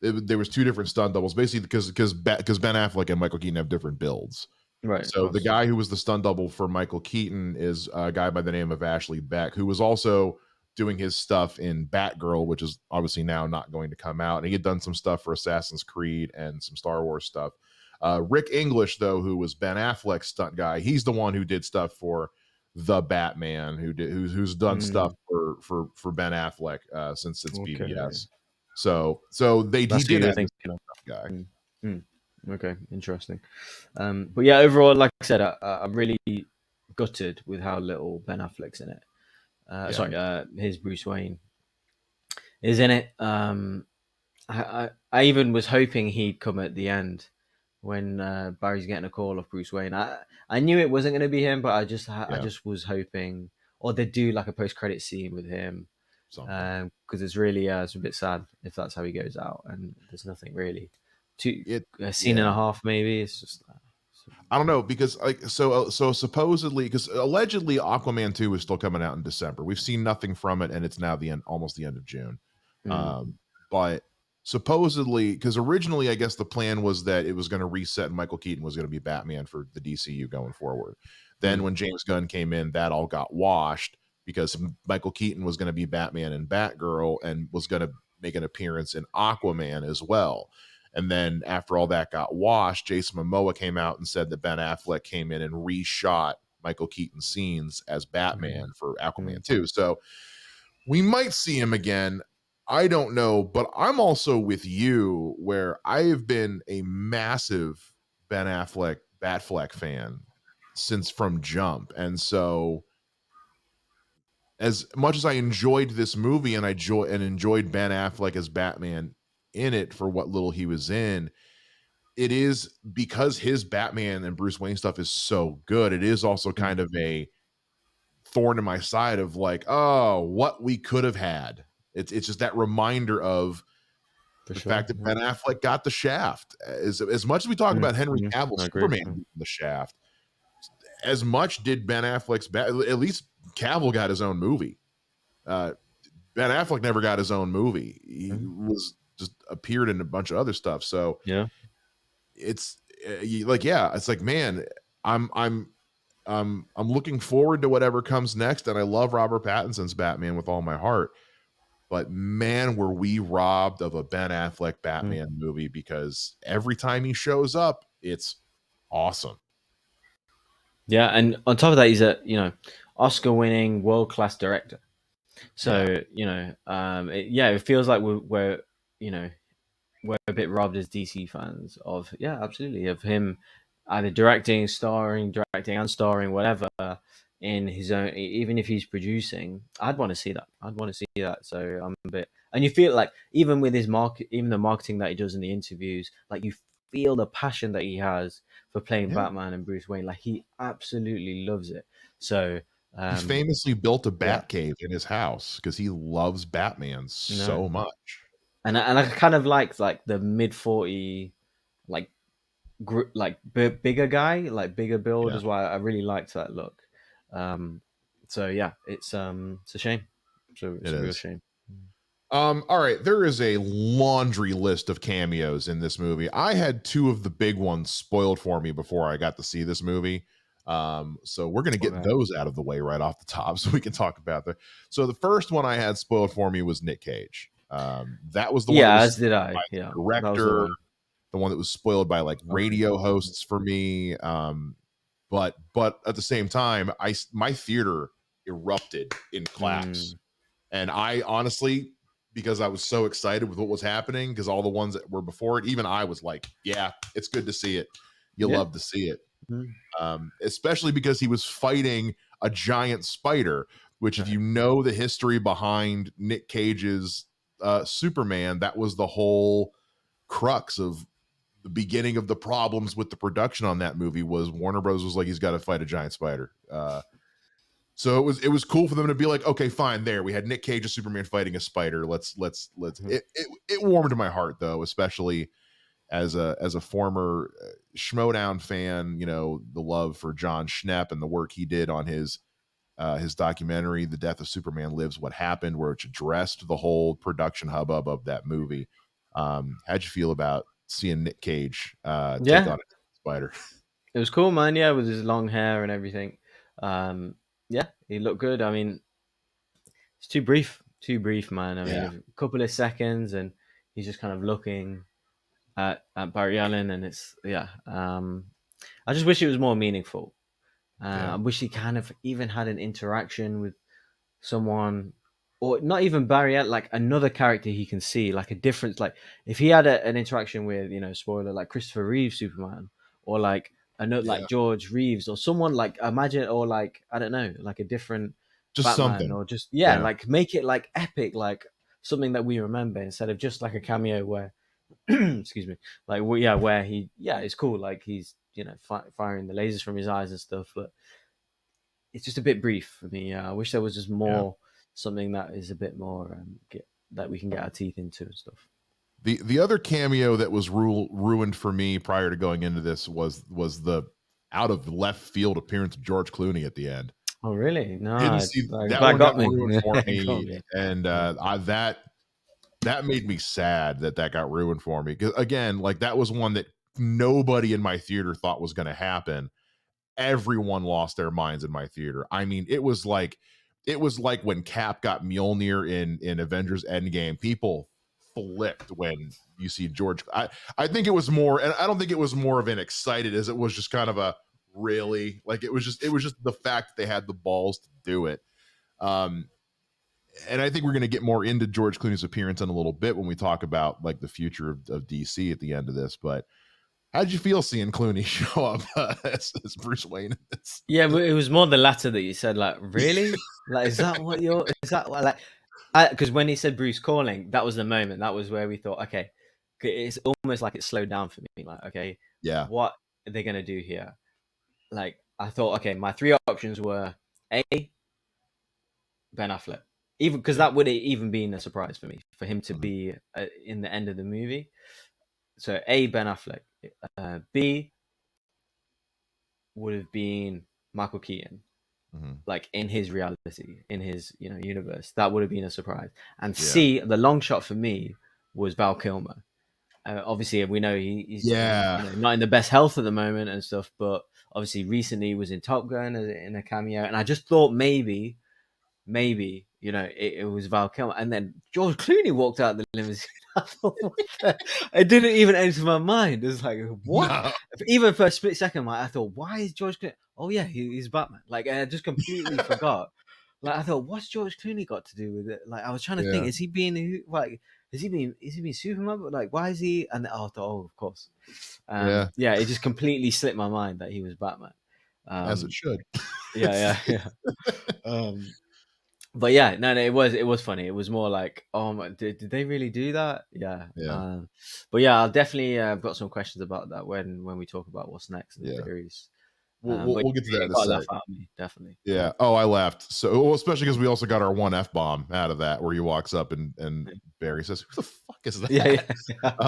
there was two different stunt doubles, basically because Ben Affleck and Michael Keaton have different builds. Right, of So the course. guy who was the stunt double for Michael Keaton is a guy by the name of Ashley Beck, who was also doing his stuff in Batgirl, which is obviously now not going to come out. And he had done some stuff for Assassin's Creed and some Star Wars stuff. Rick English, though, who was Ben Affleck's stunt guy, he's the one who did stuff for the Batman, who's done stuff Mm, for Ben Affleck since it's okay, BVS. So he that's who did you're have his thinking of. guy. Mm, mm. Okay, interesting. But yeah, overall, like I said, I'm really gutted with how little Ben Affleck's in it. Yeah, Sorry, his Bruce Wayne is in it. I even was hoping he'd come at the end when Barry's getting a call of Bruce Wayne. I knew it wasn't going to be him, but I yeah, just was hoping, or they'd do like a post credit scene with him, something. because it's really it's a bit sad if that's how he goes out, and there's nothing really, two It a scene and a yeah. half maybe. It's just I don't know because like so supposedly because allegedly Aquaman 2 is still coming out in December. We've seen nothing from it, and it's now the end, almost the end of June. mm, But supposedly, because originally I guess the plan was that it was going to reset and Michael Keaton was going to be Batman for the DCU going forward. Then mm, when James Gunn came in, that all got washed because Michael Keaton was going to be Batman and Batgirl and was going to make an appearance in Aquaman as well. And then after all that got washed, Jason Momoa came out and said that Ben Affleck came in and reshot Michael Keaton's scenes as mm, Batman for mm, Aquaman 2. So we might see him again. I don't know, but I'm also with you where I have been a massive Ben Affleck Batfleck fan since from Jump. And so as much as I enjoyed this movie and enjoyed Ben Affleck as Batman in it for what little he was in, it is because his Batman and Bruce Wayne stuff is so good. It is also mm, kind of a thorn in my side of like, oh, what we could have had. It's just that reminder of for the sure. fact that Yeah. Ben Affleck got the shaft. As much as we talk Mm, about Henry mm, Cavill I agree. Superman Mm, getting the shaft, as much did Ben Affleck's at least Cavill got his own movie. Uh, Ben Affleck never got his own movie. He mm, was just appeared in a bunch of other stuff. So yeah. it's like, yeah, it's like, man, I'm I'm I'm looking forward to whatever comes next, and I love Robert Pattinson's Batman with all my heart. But man, were we robbed of a Ben Affleck Mm. Batman movie because every time he shows up, it's awesome. Yeah, and on top of that, he's a Oscar-winning world-class director. Yeah, So yeah, it feels like you know we're a bit robbed as DC fans of, yeah, absolutely, of him either directing and starring, whatever, in his own. Even if he's producing, I'd want to see that. I'd want to see that. So I'm a bit, and you feel like even with his even the marketing that he does in the interviews, like you feel the passion that he has for playing yeah. Batman and Bruce Wayne. Like he absolutely loves it. So He um, famously built a yeah, bat cave in his house because he loves Batman no, so much. and I kind of like the mid 40, like bigger guy, like bigger build Yeah. as well. I really liked that look. Um, So yeah, it's a shame. So It it's a real is. shame. All right, there is a laundry list of cameos in this movie. I had two of the big ones spoiled for me before I got to see this movie. So we're gonna get Okay. those out of the way right off the top so we can talk about that. So the first one I had spoiled for me was Nick Cage. That was the one that Yeah, was as did spoiled by I. Yeah, the that was the director, one. the one that was spoiled by like Oh my radio god. hosts for me. But at the same time, my theater erupted in claps. Mm, And I honestly, because I was so excited with what was happening, because all the ones that were before it, even I was like, yeah, it's good to see it. You yeah. love to see it. Mm, Especially because he was fighting a giant spider, which, if right. you know the history behind Nick Cage's Superman, that was the whole crux of the beginning of the problems with the production on that movie. Was Warner Bros. Was like, he's got to fight a giant spider. So it was cool for them to be like, okay, fine, there we had Nick Cage as Superman fighting a spider. Let's Mhm. it warmed my heart though, especially as a former Schmodown fan. You know, the love for John Schnepp and the work he did on his documentary, The Death of Superman Lives, What Happened, where it addressed the whole production hubbub of that movie. How'd you feel about seeing Nick Cage take Yeah, on a spider? it was cool, man. Yeah, with his long hair and everything. Um, yeah, he looked good. I mean, it's too brief, man. I mean, Yeah, a couple of seconds, and he's just kind of looking at Barry Allen, and it's yeah. I just wish it was more meaningful. I yeah, wish he kind of even had an interaction with someone, or not even Barry, like another character he can see, like a difference. Like if he had an interaction with, spoiler, like Christopher Reeve Superman, or like another like yeah. George Reeves, or someone like imagine, or like I don't know, like a different Just Batman, something. or just yeah, Yeah, like make it like epic, like something that we remember instead of just like a cameo where, excuse me, like yeah, where he yeah, it's cool, like he's firing the lasers from his eyes and stuff, but it's just a bit brief for me. I wish there was just yeah. more something that is a bit more that we can get our teeth into and stuff. The other cameo that was ruined for me prior to going into this was the out of left field appearance of George Clooney at the end. Oh, really? No, Didn't see that that one got got me. ruined for It got me, me. and Yeah. that made me sad that got ruined for me. Because again, like that was one that nobody in my theater thought was going to happen. Everyone lost their minds in my theater. I mean, it was like when Cap got Mjolnir in Avengers Endgame. People flipped when you see George. I think it was more, and I don't think it was more of an excited as it was just kind of a really, like it was just the fact that they had the balls to do it. Um, and I think we're going to get more into George Clooney's appearance in a little bit when we talk about like the future of DC at the end of this. But how did you feel seeing Clooney show up as Bruce Wayne in this? Yeah, but it was more the latter that you said. Like, really? Like, is that what you're? Is that what, like? Because when he said Bruce calling, that was the moment. That was where we thought, okay, it's almost like it slowed down for me. Like, okay, Yeah. what are they gonna do here? Like, I thought, okay, my three options were A, Ben Affleck, even because Yeah. that would have even been a surprise for me for him to Mhm. be in the end of the movie. So A, Ben Affleck, B would have been Michael Keaton, Mhm. like in his reality, in his universe. That would have been a surprise. And Yeah. C, the long shot for me was Val Kilmer. Obviously, we know he's Yeah. not in the best health at the moment and stuff, but obviously recently he was in Top Gun in a cameo, and I just thought maybe it was Val Kilmer, and then George Clooney walked out the limousine. I thought, what it didn't even enter my mind. It was like, what? No. Even for a split second, like, I thought, why is George Clooney? Oh yeah, he's Batman. Like, and I just completely forgot. Like, I thought, what's George Clooney got to do with it? Like, I was trying to think, Yeah. is he being like, is he being Superman? But like, why is he? And I thought, oh, of course. Yeah. Yeah, it just completely slipped my mind that he was Batman. As it Um, should. yeah, yeah, yeah. But yeah, no, it was funny. It was more like, oh my, did they really do that? Yeah. Yeah. But yeah, I'll definitely. I've got some questions about that when we talk about what's next in the Yeah. series. But we'll get to that it in a got a laugh sec. out of me, definitely. Yeah. Oh, I laughed. So, well, especially because we also got our one F bomb out of that, where he walks up and Barry says, "Who the fuck is Yeah, that?" yeah. I did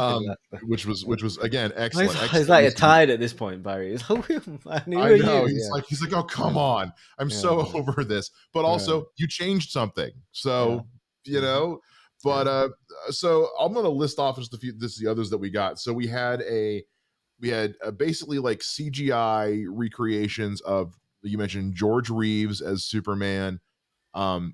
laugh. Which was again excellent. He's Excellent like a use of. tired at this point, Barry. He's like, who I are know. you? He's like, "Oh, come Yeah, on. I'm yeah, so yeah, over this." But yeah, also, you changed something. yeah. So, you Hmm. know, but Yeah. so I'm gonna list off just a few the others that we got. So we had basically like CGI recreations of, you mentioned George Reeves as Superman,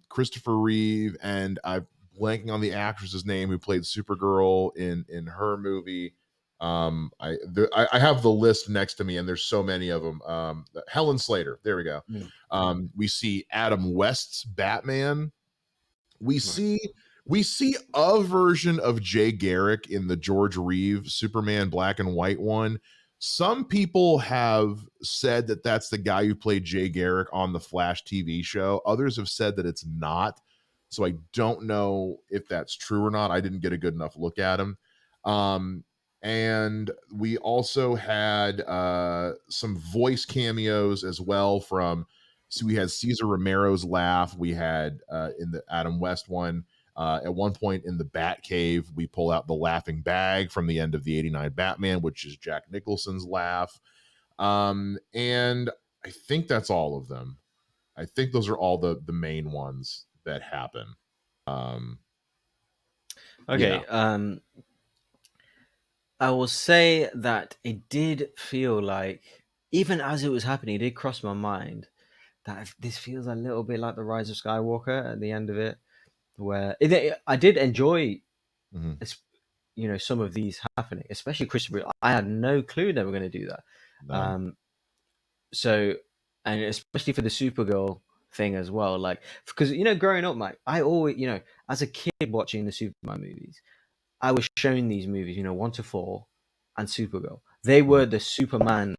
Christopher Reeve, and I'm blanking on the actress's name who played Supergirl in her movie. I have the list next to me, and there's so many of them. Helen Slater, there we go. Mm, mm, We see Adam West's Batman. We right. see we see a version of Jay Garrick in the George Reeve Superman black and white one. Some people have said that that's the guy who played Jay Garrick on the Flash TV show. Others have said that it's not. So I don't know if that's true or not. I didn't get a good enough look at him. Um, and we also had some voice cameos as well from, so we had Cesar Romero's laugh. We had in the Adam West one. At one point in the Bat Cave, we pull out the laughing bag from the end of the '89 Batman, which is Jack Nicholson's laugh. And I think that's all of them. I think those are all the main ones that happen. Um, yeah, Okay. I will say that it did feel like, even as it was happening, it did cross my mind that this feels a little bit like the Rise of Skywalker at the end of it, where I did enjoy, mhm, some of these happening, especially Christopher. I had no clue they were going to do that. none. Um, so, and especially for the Supergirl thing as well, like because growing up, Mike, I always, as a kid watching the Superman movies, I was shown these movies, 1 to 4, and Supergirl. They Mhm. were the Superman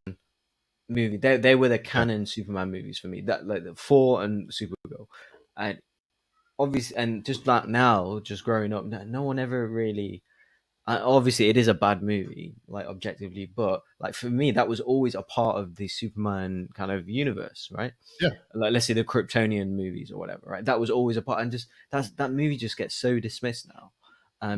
movie. They were the Yeah, canon Superman movies for me. That like the 4 and Supergirl, and obviously, and just like now, just growing up, no one ever really. Obviously, it is a bad movie, like objectively, but like for me, that was always a part of the Superman kind of universe, right? yeah. Like let's say the Kryptonian movies or whatever, right? That was always a part, and just that movie just gets so dismissed now.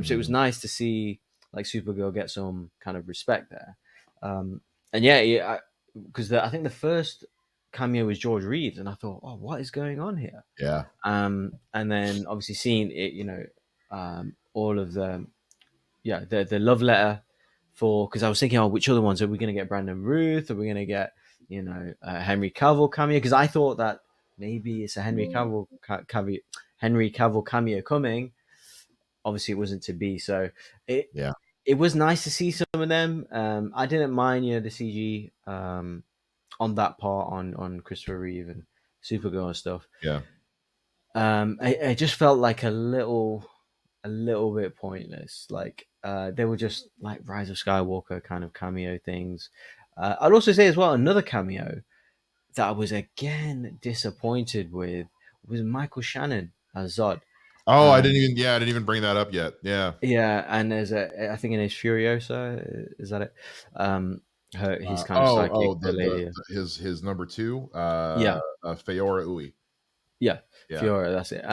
So it was Mhm. nice to see like Supergirl get some kind of respect there. Um, and yeah, because I think the first cameo was George Reeves, and I thought, oh, what is going on here? Yeah, And then obviously seeing it, all of the love letter for, because I was thinking, oh, which other ones are we going to get? Brandon Ruth? Are we going to get Henry Cavill cameo? Because I thought that maybe it's a Henry Cavill cameo coming. Obviously, it wasn't to be. So it yeah, it was nice to see some of them. I didn't mind the CG on that part on Christopher Reeve and Supergirl and stuff. yeah. It just felt like a little bit pointless. Like they were just like Rise of Skywalker kind of cameo things. I'd also say as well, another cameo that I was again disappointed with was Michael Shannon as Zod. Oh, Um, I didn't even bring that up yet. Yeah. yeah, and I think in his Furiosa, is that it? His kind of Oh, psychic, the the lady. his number two, Yeah, Feora Ui. yeah, Yeah, Fiora. That's it.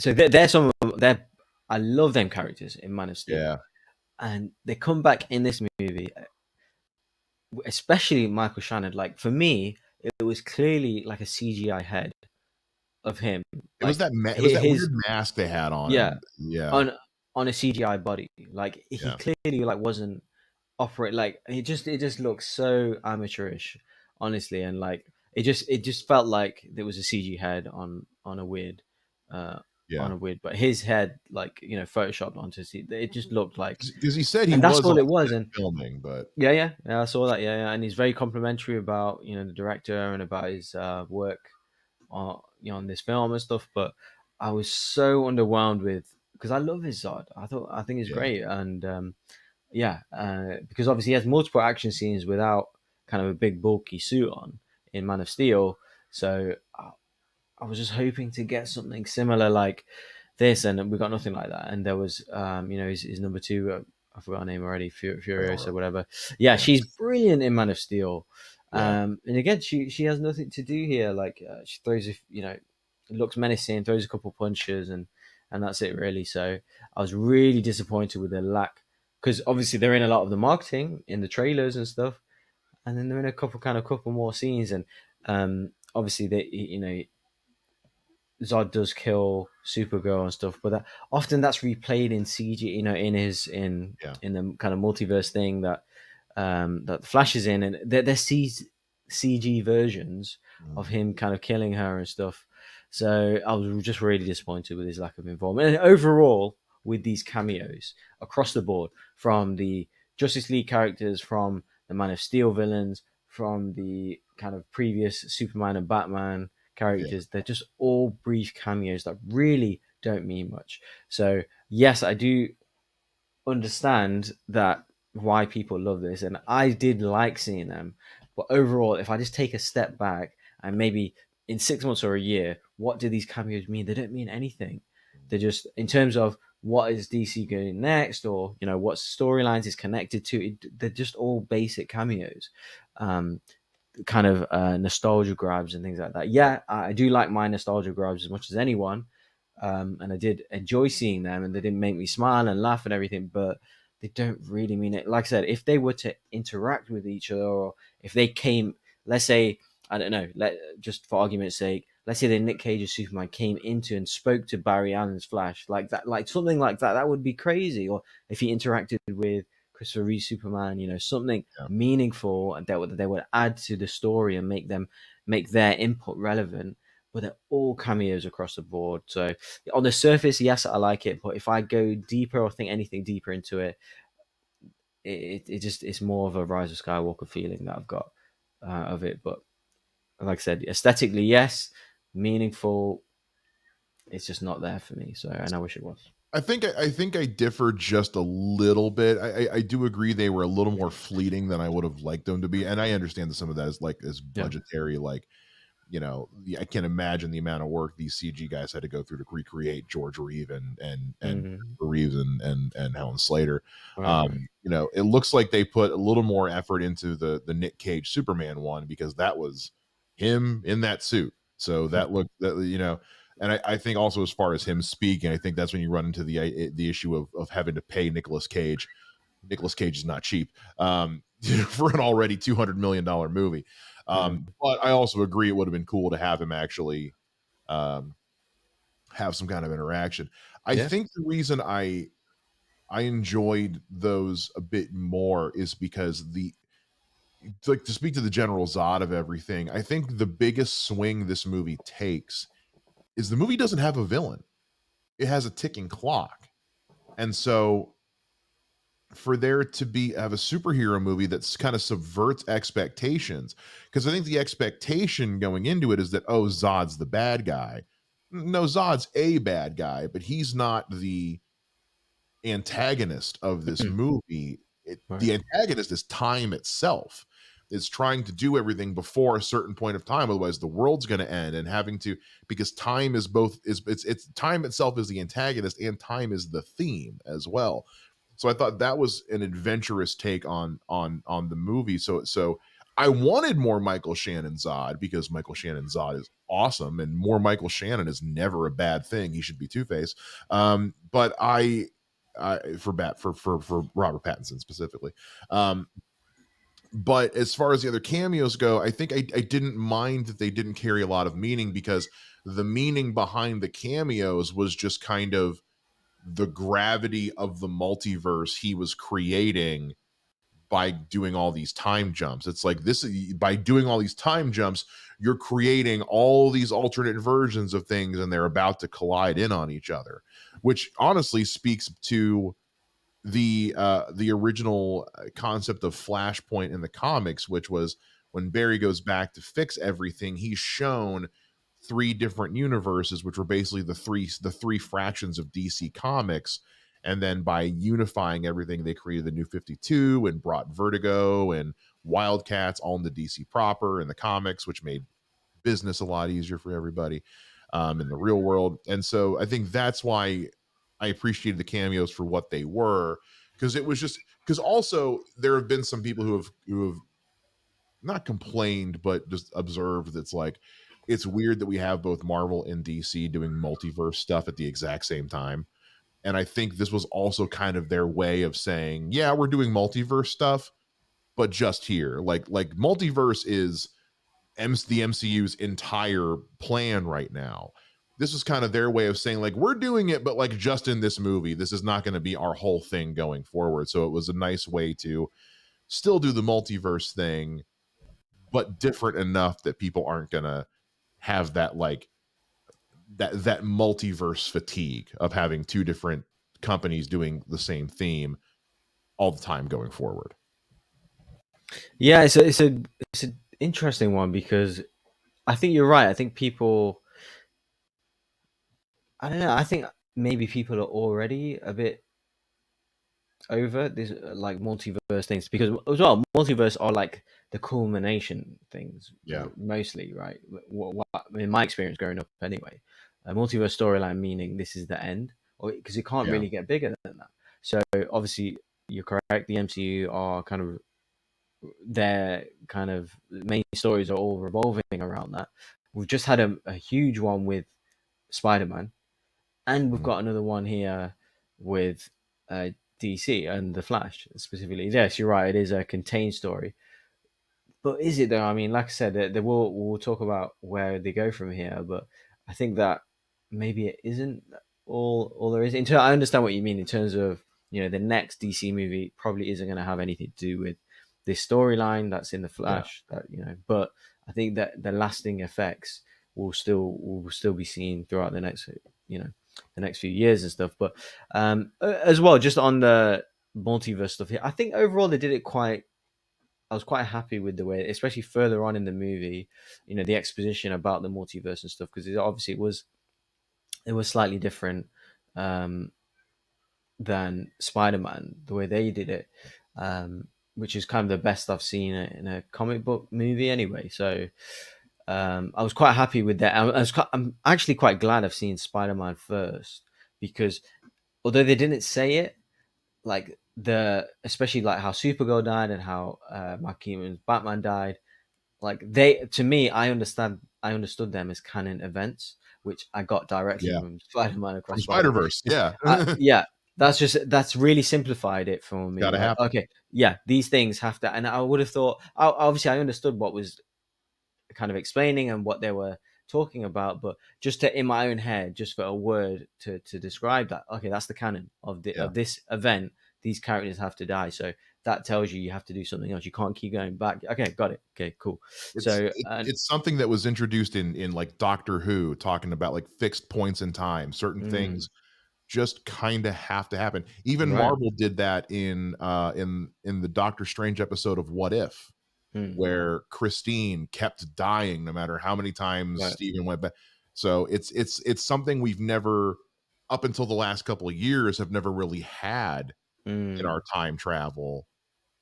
So they're some of them. They're I love them characters in Man of Steel, yeah. and they come back in this movie, especially Michael Shannon. Like for me, it was clearly like a CGI head of him. Like It was that his weird mask they had on yeah him. Yeah, on a CGI body. Like he yeah, clearly like wasn't operate like it just looks so amateurish, honestly, and like it just felt like there was a CG head on a weird uh yeah. but his head like photoshopped onto it just looked like, Because he said he and that's was on all it was. set And filming, but yeah, I saw that. Yeah, and he's very complimentary about the director and about his work on on this film and stuff. But I was so underwhelmed with, because I love his Zod. I think he's yeah, great, and yeah, because obviously he has multiple action scenes without kind of a big bulky suit on in Man of Steel. So I was just hoping to get something similar like this, and we got nothing like that. And there was, his number two. I forgot her name already, Furiosa, Feora. whatever. Yeah, Yeah, she's brilliant in Man of Steel. Yeah. And again, she has nothing to do here. Like she throws, looks menacing, throws a couple punches, and that's it really. So I was really disappointed with the lack, because obviously they're in a lot of the marketing in the trailers and stuff, and then they're in a couple more scenes, and obviously they, Zod does kill Supergirl and stuff, but often that's replayed in CG, Yeah. in the kind of multiverse thing that Flash is in, and they're CG versions of Mhm. him kind of killing her and stuff. So I was just really disappointed with his lack of involvement. And overall, with these cameos across the board, from the Justice League characters, from the Man of Steel villains, from the kind of previous Superman and Batman Yeah. characters, they're just all brief cameos that really don't mean much. So yes, I do understand that why people love this, and I did like seeing them. But overall, if I just take a step back and maybe in 6 months or a year, what do these cameos mean? They don't mean anything. They're just in terms of what is DC going next, or what storylines is connected to. They're just all basic cameos. Um, Kind of nostalgia grabs and things like that. Yeah, I do like my nostalgia grabs as much as anyone, and I did enjoy seeing them, and they didn't make me smile and laugh and everything, but they don't really mean it. Like I said, if they were to interact with each other, or if they came, let's say, I don't know, just for argument's sake, let's say that Nick Cage's Superman came into and spoke to Barry Allen's Flash, like that, like something like that, that would be crazy. Or if he interacted with Christopher Reeve Superman, something Yeah. meaningful, and that they would add to the story and make their input relevant. But they're all cameos across the board. So on the surface, yes, I like it, but if I go deeper or think anything deeper into it, it's more of a Rise of Skywalker feeling that I've got of it. But like I said, aesthetically, yes, meaningful, it's just not there for me. So, and I wish it was. I think I differ just a little bit. I do agree they were a little more fleeting than I would have liked them to be, and I understand that some of that is Yeah. budgetary. Like, I can't imagine the amount of work these CG guys had to go through to recreate George Reeve and Hmm. Reeves and Helen Slater. Right. Right. It looks like they put a little more effort into the Nick Cage Superman one, because that was him in that suit. So that looked and I think also, as far as him speaking, I think that's when you run into the issue of having to pay Nicolas Cage. Nicolas Cage is not cheap, for an already $200 million movie. Yeah. But I also agree it would have been cool to have him actually um, have some kind of interaction. I Yeah. think the reason I enjoyed those a bit more is because like, to speak to the general Zod of everything, I think the biggest swing this movie takes is the movie doesn't have a villain. It has a ticking clock. And so for there to be have a superhero movie that's kind of subverts expectations, because I think the expectation going into it is that, oh, Zod's the bad guy. No, Zod's a bad guy, but he's not the antagonist of this Mhm. movie. Right. The antagonist is time itself. It's trying to do everything before a certain point of time, otherwise the world's going to end, and having to, because time is both, is it's time itself is the antagonist, and time is the theme as well. So I thought that was an adventurous take on the movie. So I wanted more Michael Shannon Zod, because Michael Shannon Zod is awesome, and more Michael Shannon is never a bad thing. He should be Two Face. But for Robert Pattinson specifically. Um, but as far as the other cameos go, I think I didn't mind that they didn't carry a lot of meaning, because the meaning behind the cameos was just kind of the gravity of the multiverse he was creating by doing all these time jumps. It's like, this, by doing all these time jumps, you're creating all these alternate versions of things, and they're about to collide in on each other, which honestly speaks to the original concept of Flashpoint in the comics, which was when Barry goes back to fix everything, he's shown three different universes, which were basically the three fractions of DC Comics. And then by unifying everything, they created the New 52 and brought Vertigo and Wildcats all into DC proper in the comics, which made business a lot easier for everybody in the real world. And so I think that's why I appreciated the cameos for what they were, because it was just, because also there have been some people who have not complained, but just observed that's like it's weird that we have both Marvel and DC doing multiverse stuff at the exact same time. And I think this was also kind of their way of saying, yeah, we're doing multiverse stuff, but just here. Like multiverse is the MCU's entire plan right now. This is kind of their way of saying, like, we're doing it, but like just in this movie. This is not going to be our whole thing going forward. So it was a nice way to still do the multiverse thing, but different enough that people aren't going to have that like that multiverse fatigue of having two different companies doing the same theme all the time going forward. Yeah, it's an interesting one because I think you're right. I think people, I don't know. I think maybe people are already a bit over this like multiverse things because as well, multiverse are like the culmination things Yeah. mostly, right? What in my experience growing up, anyway, a multiverse storyline meaning this is the end, or because it can't Yeah. really get bigger than that. So obviously, you're correct. The MCU are kind of their kind of main stories are all revolving around that. We've just had a huge one with Spider-Man, and we've Mhm. got another one here with uh, DC and the Flash specifically. Yes, you're right. It is a contained story, but is it though? I mean, like I said, we'll talk about where they go from here, but I think that maybe it isn't all there is. I understand what you mean in terms of the next DC movie probably isn't going to have anything to do with this storyline that's in the Yeah. Flash. But I think that the lasting effects will still be seen throughout you know the next few years and stuff. But as well, just on the multiverse stuff here, I think overall they did it quite. I was quite happy with the way, especially further on in the movie, the exposition about the multiverse and stuff, because obviously it was slightly different um, than Spider-Man, the way they did it, which is kind of the best I've seen in a comic book movie anyway. So I was quite happy with that. I'm actually quite glad I've seen Spider-Man first because although they didn't say it, like especially like how Supergirl died and how Mark Keaton's Batman died, like they to me I understood them as canon events, which I got directly Yeah. from Spider-Man From Across Spider. Spider-Verse. Yeah. Yeah, that's really simplified it for me. Gotta Like, happen. okay, yeah, these things have to, and I would have thought, obviously I understood what was kind of explaining and what they were talking about, but just in my own head, just for a word to describe that, okay, that's the canon Yeah. of this event. These characters have to die, so that tells you have to do something else. You can't keep going back. Okay, got it. Okay, cool. So and It's something that was introduced in like Doctor Who, talking about like fixed points in time. Certain mm, things just kind of have to happen. Even right, Marvel did that in the Doctor Strange episode of What If, mm, where Christine kept dying no matter how many times right, Steven went back. So it's something we've never, up until the last couple of years, have never really had in mm. our time travel.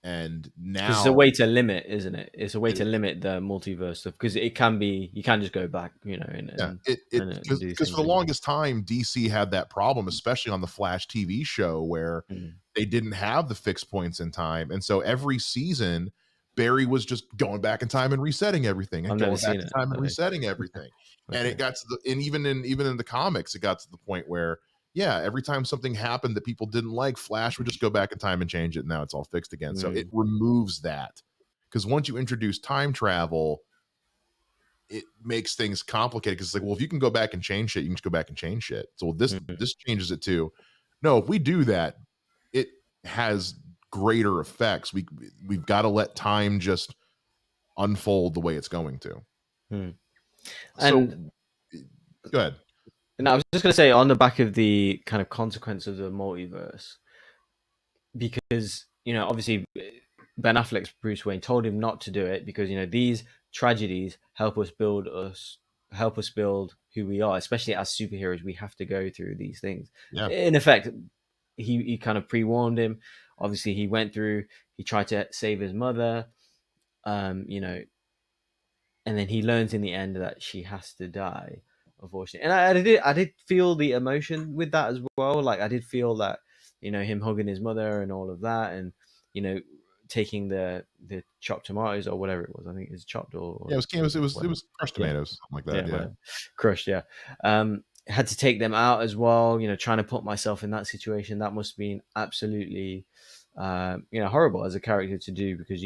And Because it's a now way to limit, isn't it? It's a way it to limit the multiverse stuff because it can be you can just go back, and Yeah, and, it and do because things for the again. longest time, DC had that problem, especially on the Flash TV show, where Mm. they didn't have the fixed points in time, and so every season, Barry was just going back in time and resetting everything, and I've never going back seen in it. time and resetting everything, and it Okay. got to and even in the comics, it got to the point where, yeah, every time something happened that people didn't like, Flash would just go back in time and change it, and now it's all fixed again. So it Mm, removes that, because once you introduce time travel, it makes things complicated, because it's like, well, if you can go back and change shit, you can just go back and change shit. So mm, this changes it too. No, if we do that, it has greater effects. We've got to let time just unfold the way it's going to. mm. So And go ahead. I was just gonna say on the back of the kind of consequence of the multiverse, because obviously Ben Affleck's Bruce Wayne told him not to do it because these tragedies help us build who we are, especially as superheroes. We have to go through these things. Yeah, In effect, he kind of pre-warned him. Obviously, he tried to save his mother, you know, and then he learns in the end that she has to die, unfortunately. And I did feel the emotion with that as well. Like I did feel that him hugging his mother and all of that, and you know taking the chopped tomatoes or whatever it was. I think it's chopped or Yeah, it whatever. was crushed Yeah, tomatoes, something like that. yeah, Yeah. whatever. Crushed. Yeah. Had to take them out as well. Trying to put myself in that situation, that must have been absolutely, horrible as a character to do, because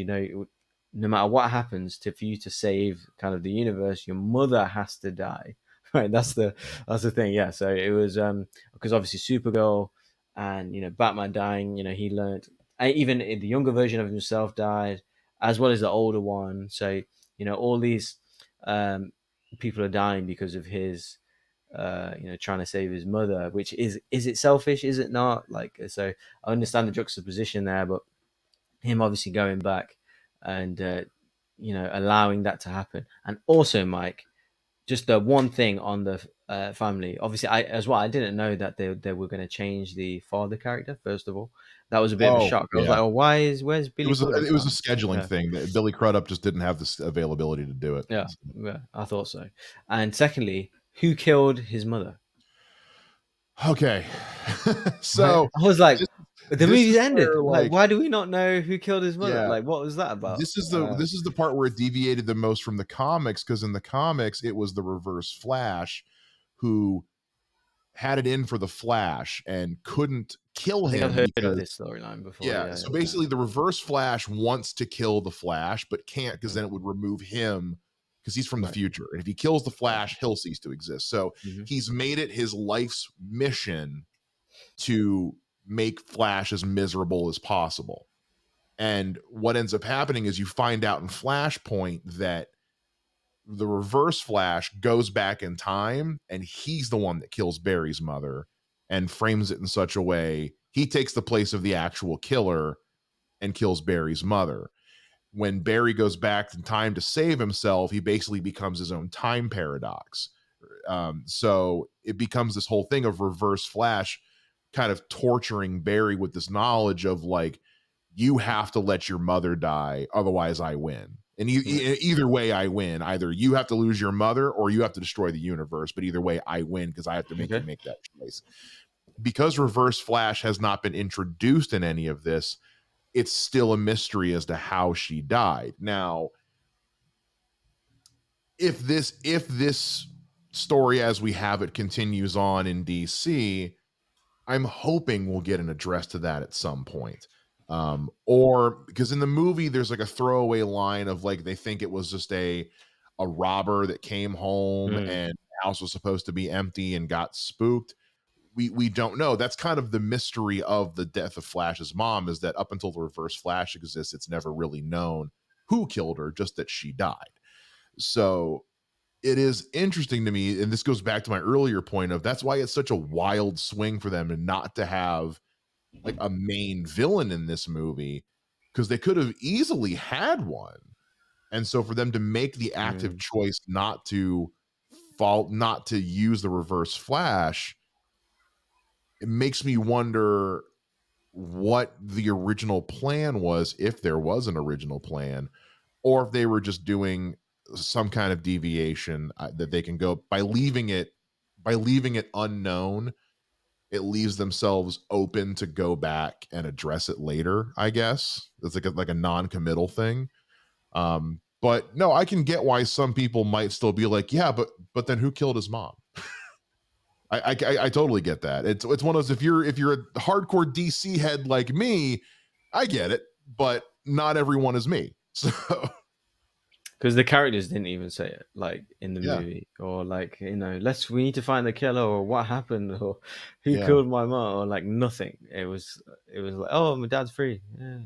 no matter what happens for you to save kind of the universe, your mother has to die. Right, that's the thing. Yeah, so it was because obviously Supergirl and Batman dying. He learned, even in the younger version of himself died, as well as the older one. So all these um, people are dying because of his trying to save his mother, which is it selfish, is it not? Like, so I understand the juxtaposition there, but him obviously going back and allowing that to happen. And also, Mike, just the one thing on the family, obviously, I didn't know that they were going to change the father character. First of all, that was a bit of a Oh, shock. I was yeah. like, oh, where's Billy Crudup It was a now? scheduling Yeah. thing that Billy Crudup just didn't have this availability to do it. Yeah, So, yeah, I thought so. And secondly, who killed his mother? okay. Right? So I was like, this the this movie's is ended. where, Like, like, why do we not know who killed his mother? yeah, Like, what was that about? this is the part where it deviated the most from the comics, because in the comics it was the Reverse Flash who had it in for the Flash and couldn't kill I think I've him heard of because this storyline before. yeah, Yeah, so yeah, basically the Reverse Flash wants to kill the Flash but can't, because yeah. then it would remove him, because he's from the Right, future, and if he kills the right. Flash he'll cease to exist. So Hmm. he's made it his life's mission to make Flash as miserable as possible. And what ends up happening is you find out in Flashpoint that the Reverse Flash goes back in time and he's the one that kills Barry's mother and frames it in such a way he takes the place of the actual killer and kills Barry's mother. When Barry goes back in time to save himself, he basically becomes his own time paradox. So it becomes this whole thing of Reverse Flash kind of torturing Barry with this knowledge of, like, you have to let your mother die, otherwise I win. And Right. either way, I win. Either you have to lose your mother or you have to destroy the universe. But either way, I win because I have to make you Okay. make that choice. Because Reverse Flash has not been introduced in any of this, it's still a mystery as to how she died. Now, if this story as we have it continues on in DC, I'm hoping we'll get an address to that at some point. Or because in the movie there's like a throwaway line of, like, they think it was just a robber that came home Mm, and the house was supposed to be empty and got spooked. We don't know. That's kind of the mystery of the death of Flash's mom, is that up until the Reverse Flash exists, it's never really known who killed her, just that she died. So it is interesting to me, and this goes back to my earlier point of that's why it's such a wild swing for them and not to have like a main villain in this movie, because they could have easily had one. And so for them to make the active mm, choice not to use the Reverse Flash, it makes me wonder what the original plan was, if there was an original plan, or if they were just doing some kind of deviation that they can go by leaving it unknown. It leaves themselves open to go back and address it later. I guess it's like a non-committal thing. But no, I can get why some people might still be like, yeah, but then who killed his mom? I totally get that. It's one of those, if you're a hardcore DC head like me, I get it, but not everyone is me. So because the characters didn't even say it, like in the yeah, movie, or like we need to find the killer, or what happened, or who yeah, killed my mom, or like nothing. It was like, oh, my dad's free. Yeah,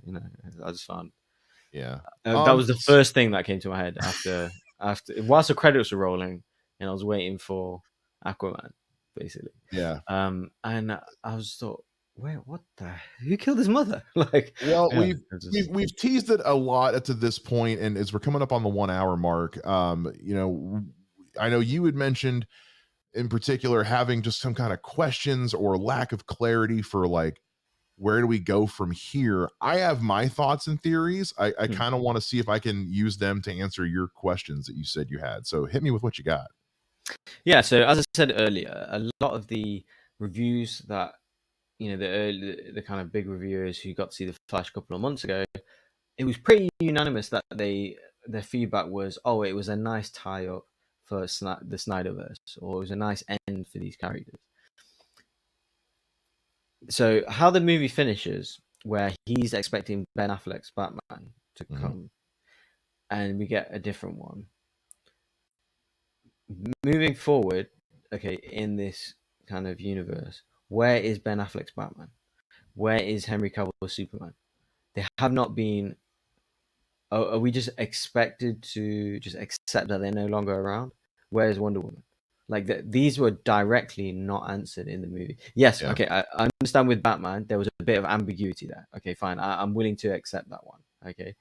I just found yeah. that was the S- first thing that came to my head after whilst the credits were rolling, and I was waiting for Aquaman, basically. yeah. And I was thought, wait, what the? Who killed his mother? Like, Well, yeah, it just, we've teased it a lot to this point, and as we're coming up on the 1 hour mark, I know you had mentioned in particular having just some kind of questions or lack of clarity for, like, where do we go from here? I have my thoughts and theories. I hmm. kind of want to see if I can use them to answer your questions that you said you had. So hit me with what you got. Yeah. So as I said earlier, a lot of the reviews that the kind of big reviewers who got to see the Flash a couple of months ago it was pretty unanimous that their feedback was, oh, it was a nice tie up for the Snyderverse, or it was a nice end for these characters. So how the movie finishes, where he's expecting Ben Affleck's Batman to Mm-hmm. come, and we get a different one. Moving forward, okay, in this kind of universe, where is Ben Affleck's Batman? Where is Henry Cavill's Superman? They have not been. Are we just expected to just accept that they're no longer around? Where is Wonder Woman? Like these were directly not answered in the movie. Yes, Yeah. okay, I understand with Batman there was a bit of ambiguity there. Okay, fine, I'm willing to accept that one. Okay,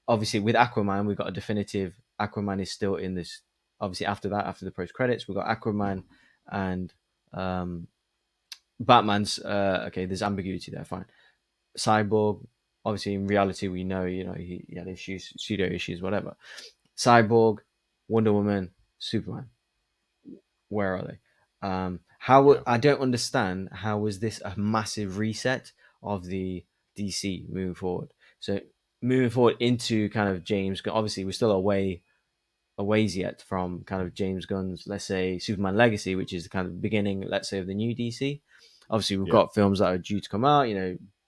obviously with Aquaman we got a definitive Aquaman is still in this. Obviously after that, after the post credits, we got Aquaman and um, Batman's. Okay, there's ambiguity there. Fine. Cyborg, obviously in reality we know, he had issues, pseudo issues, whatever. Cyborg, Wonder Woman, Superman. Where are they? Yeah. I don't understand how was this a massive reset of the DC moving forward. So moving forward into kind of James, obviously we're still a ways yet from kind of James Gunn's, let's say, Superman Legacy, which is the kind of beginning, let's say, of the new DC. Obviously, we've Yeah. got films that are due to come out,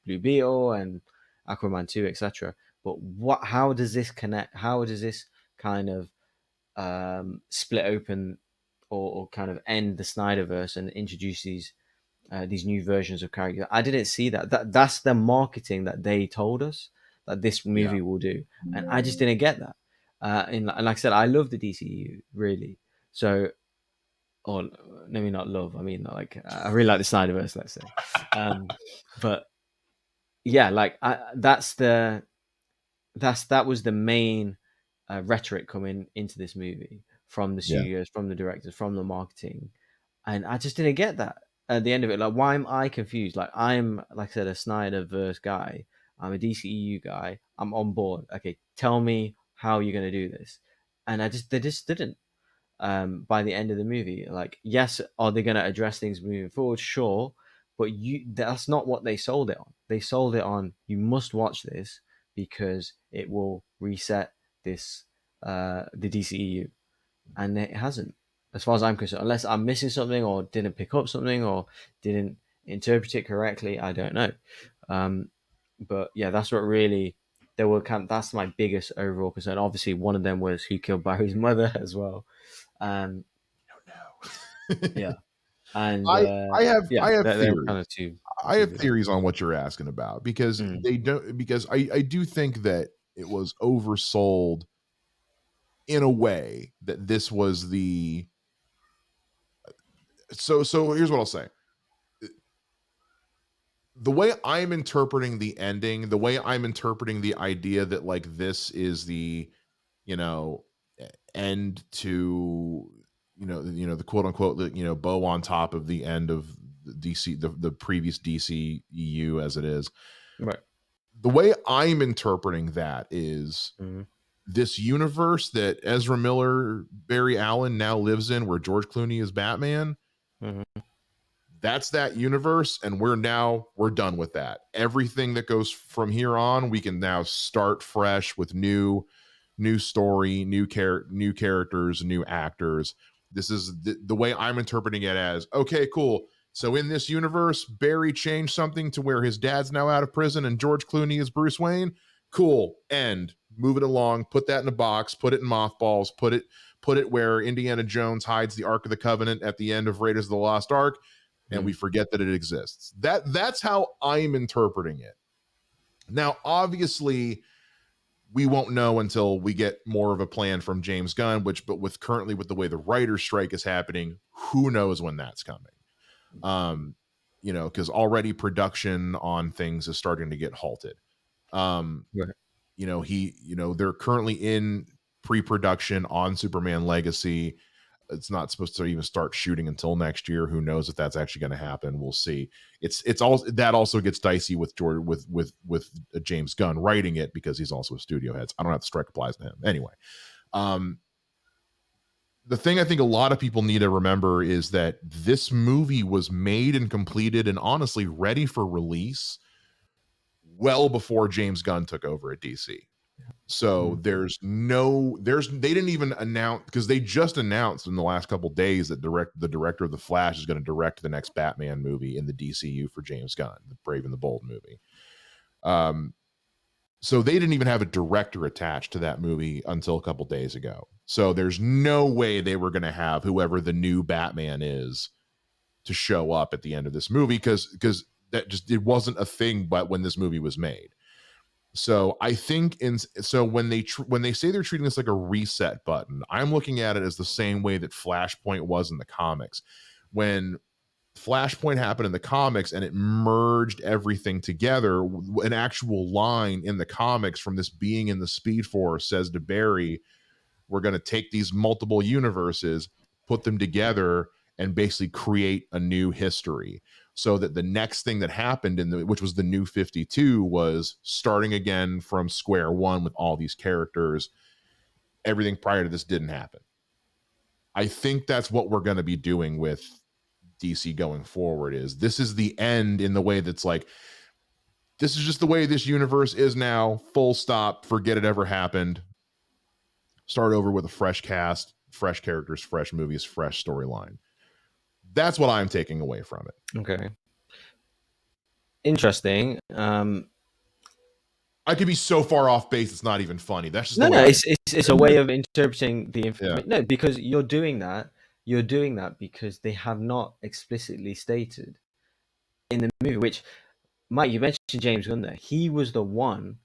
Blue Beetle and Aquaman 2, etc. But how does this connect? How does this kind of split open or kind of end the Snyderverse and introduce these new versions of characters? I didn't see that. That's the marketing that they told us that this Yeah. movie will do, and I just didn't get that. And like I said, I love the DCU really. So, or maybe not love. I mean, like I really like the Snyderverse, let's say. But yeah, like that was the main rhetoric coming into this movie from the Yeah. studios, from the directors, from the marketing, and I just didn't get that at the end of it. Like, why am I confused? Like, I'm, like I said, a Snyderverse guy. I'm a DCEU guy. I'm on board. Okay, tell me how you're going to do this, and they just didn't. By the end of the movie, like, yes, are they going to address things moving forward? Sure, but that's not what they sold it on. They sold it on, you must watch this because it will reset this the DCEU, and it hasn't, as far as I'm concerned. Unless I'm missing something, or didn't pick up something, or didn't interpret it correctly, I don't know. But yeah, that's what really there were kind. That's my biggest overall concern. Obviously, one of them was who killed Barry's mother as well. Um, Oh no. yeah, and I yeah, have they're theories. kind of two I two have villains. theories on what you're asking about because Mm, they don't because I do think that it was oversold in a way that this was the so here's what I'll say. The way I'm interpreting the ending, the way I'm interpreting the idea that like this is the, you know, end to, the quote unquote, bow on top of the end of the DC, the previous DCEU as it is. right. The way I'm interpreting that is Mm-hmm. this universe that Ezra Miller, Barry Allen now lives in, where George Clooney is Batman. Mm-hmm. That's that universe, and we're done with that. Everything that goes from here on, we can now start fresh with new story, new characters, new actors. This is the way I'm interpreting it as, okay, cool. So in this universe, Barry changed something to where his dad's now out of prison and George Clooney is Bruce Wayne. Cool. End. Move it along. Put that in a box. Put it in mothballs. Put it where Indiana Jones hides the Ark of the Covenant at the end of Raiders of the Lost Ark, and we forget that it exists. That's how I'm interpreting it. Now, obviously, we won't know until we get more of a plan from James Gunn, but with the way the writer's strike is happening, who knows when that's coming. Um, because already production on things is starting to get halted. Um, Right. They're currently in pre-production on Superman Legacy. It's not supposed to even start shooting until next year. Who knows if that's actually going to happen? We'll see. It's all that also gets dicey with George with James Gunn writing it, because he's also a studio head. I don't know if the strike applies to him anyway. The thing I think a lot of people need to remember is that this movie was made and completed and honestly ready for release well before James Gunn took over at DC. So Mm. they didn't even announce, because they just announced in the last couple days that the director of The Flash is going to direct the next Batman movie in the DCU for James Gunn, the Brave and the Bold movie. So they didn't even have a director attached to that movie until a couple days ago. So there's no way they were going to have whoever the new Batman is to show up at the end of this movie, because that just, it wasn't a thing. But when this movie was made, so I think when they say they're treating this like a reset button, I'm looking at it as the same way that Flashpoint was in the comics. When Flashpoint happened in the comics and it merged everything together, an actual line in the comics from this being in the Speed Force says to Barry, we're going to take these multiple universes, put them together, and basically create a new history. So that the next thing that happened which was the New 52, was starting again from square one with all these characters. Everything prior to this didn't happen. I think that's what we're going to be doing with DC going forward. This is the end, in the way that's like, this is just the way this universe is now, full stop, forget it ever happened. Start over with a fresh cast, fresh characters, fresh movies, fresh storyline. That's what I'm taking away from it. Okay. Interesting. I could be so far off base, it's not even funny. That's just No, the way no, I. it's a way of interpreting the Yeah. information. No, because you're doing that. You're doing that because they have not explicitly stated in the movie. Which, Mike, you mentioned James Gunn there. He was the one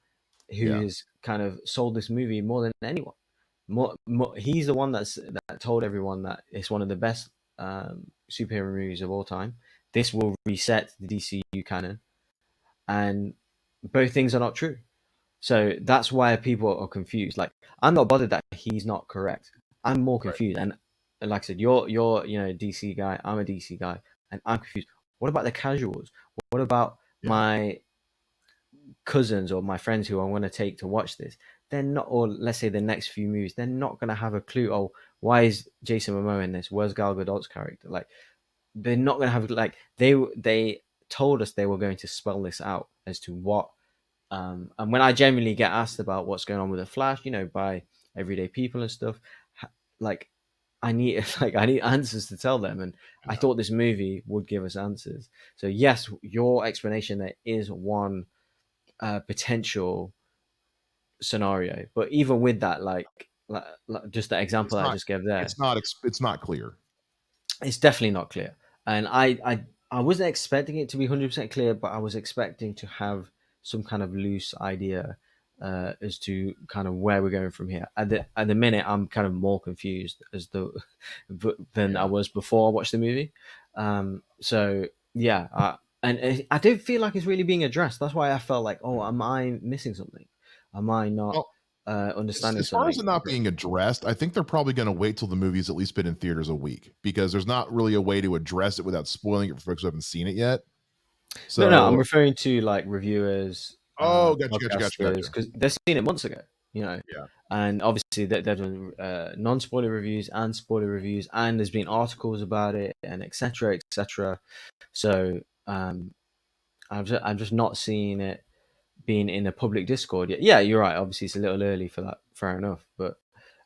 who Yeah. has kind of sold this movie more than anyone. He's the one that told everyone that it's one of the best superhero movies of all time. This will reset the DCU canon, and both things are not true. So that's why people are confused. Like, I'm not bothered that he's not correct. I'm more Right. confused. And like I said, you're a DC guy. I'm a DC guy, and I'm confused. What about the casuals? What about Yeah. my cousins or my friends who I want to take to watch this? They're not, or let's say the next few movies, they're not going to have a clue. Oh, why is Jason Momoa in this? Where's Gal Gadot's character? Like, they're not going to have, like, they told us they were going to spell this out as to what. And when I generally get asked about what's going on with the Flash, by everyday people and stuff, like, I need I need answers to tell them, and I Yeah. thought this movie would give us answers. So yes, your explanation there is one potential scenario, but even with that, like just the example It's that I not. just gave there, It's not clear. it's definitely not clear. And I wasn't expecting it to be 100% clear, but I was expecting to have some kind of loose idea as to kind of where we're going from here. At the minute, I'm kind of more confused than I Yeah. was before I watched the movie. So yeah, I don't feel like it's really being addressed. That's why I felt like, oh, am I missing something? Am I not Well, understanding as far as something? it not being addressed, I think they're probably going to wait till the movie's at least been in theaters a week, because there's not really a way to address it without spoiling it for folks who haven't seen it yet. No, I'm So, referring to like reviewers, oh, gotcha. podcasters, because they've seen it months ago, Yeah. and obviously they've done non-spoiler reviews and spoiler reviews, and there's been articles about it, and etc. etc. So I'm just not seeing it being in a public Discord yet. Yeah, you're right. Obviously, it's a little early for that. Fair enough, but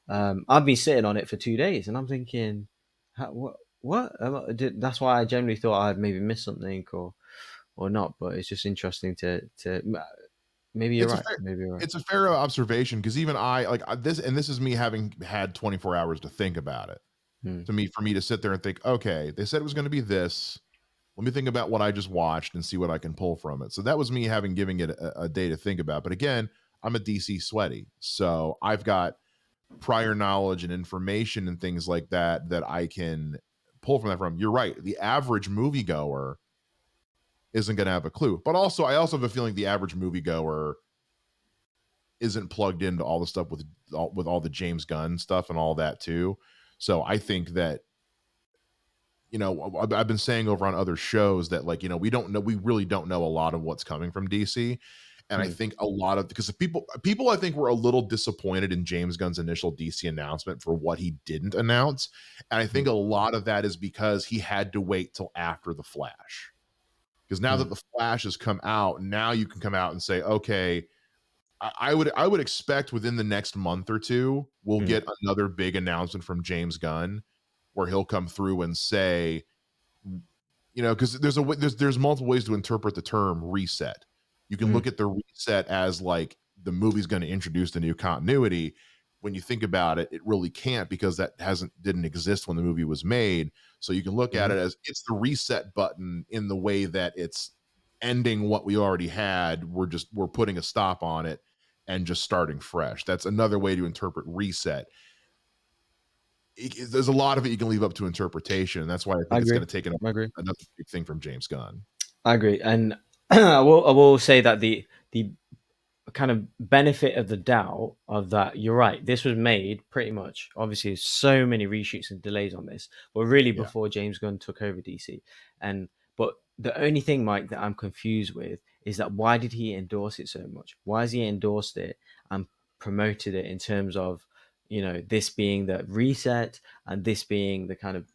I've been sitting on it for 2 days, and I'm thinking, what? What? That's why I generally thought I'd maybe missed something or not. But it's just interesting to maybe you're It's a right. fair Maybe you're right. it's a fair observation, because even I, like, this, and this is me having had 24 hours to think about it. Hmm. For me to sit there and think, okay, they said it was going to be this. Let me think about what I just watched and see what I can pull from it. So that was me giving it a day to think about. But again, I'm a DC sweaty, so I've got prior knowledge and information and things like that I can pull from that from. You're right. The average moviegoer isn't going to have a clue. But also, I also have a feeling the average moviegoer isn't plugged into all the stuff with all the James Gunn stuff and all that too. So I think that, I've been saying over on other shows that, like, we really don't know a lot of what's coming from DC. And I Hmm. think a lot of, because people I think were a little disappointed in James Gunn's initial DC announcement for what he didn't announce. And I Hmm. think a lot of that is because he had to wait till after the Flash. because now that Mm, the Flash has come out, now you can come out and say, okay, I would expect within the next month or two we'll mm, get another big announcement from James Gunn where he'll come through and say, because there's multiple ways to interpret the term reset. You can mm, look at the reset as like the movie's going to introduce the new continuity. When you think about it, it really can't, because that hasn't didn't exist when the movie was made. So you can look at mm. it as it's the reset button in the way that it's ending what we already had. We're putting a stop on it and just starting fresh. That's another way to interpret reset. There's a lot of it you can leave up to interpretation. That's why I I think it's agree. going to take I agree. another big thing from James Gunn. I agree. And I will say that the kind of benefit of the doubt of that, you're right, this was made pretty much, obviously so many reshoots and delays on this, but really Yeah, before James Gunn took over DC. And but the only thing, Mike, that I'm confused with is that why did he endorse it so much? Why has he endorsed it and promoted it in terms of, this being the reset and this being the kind of,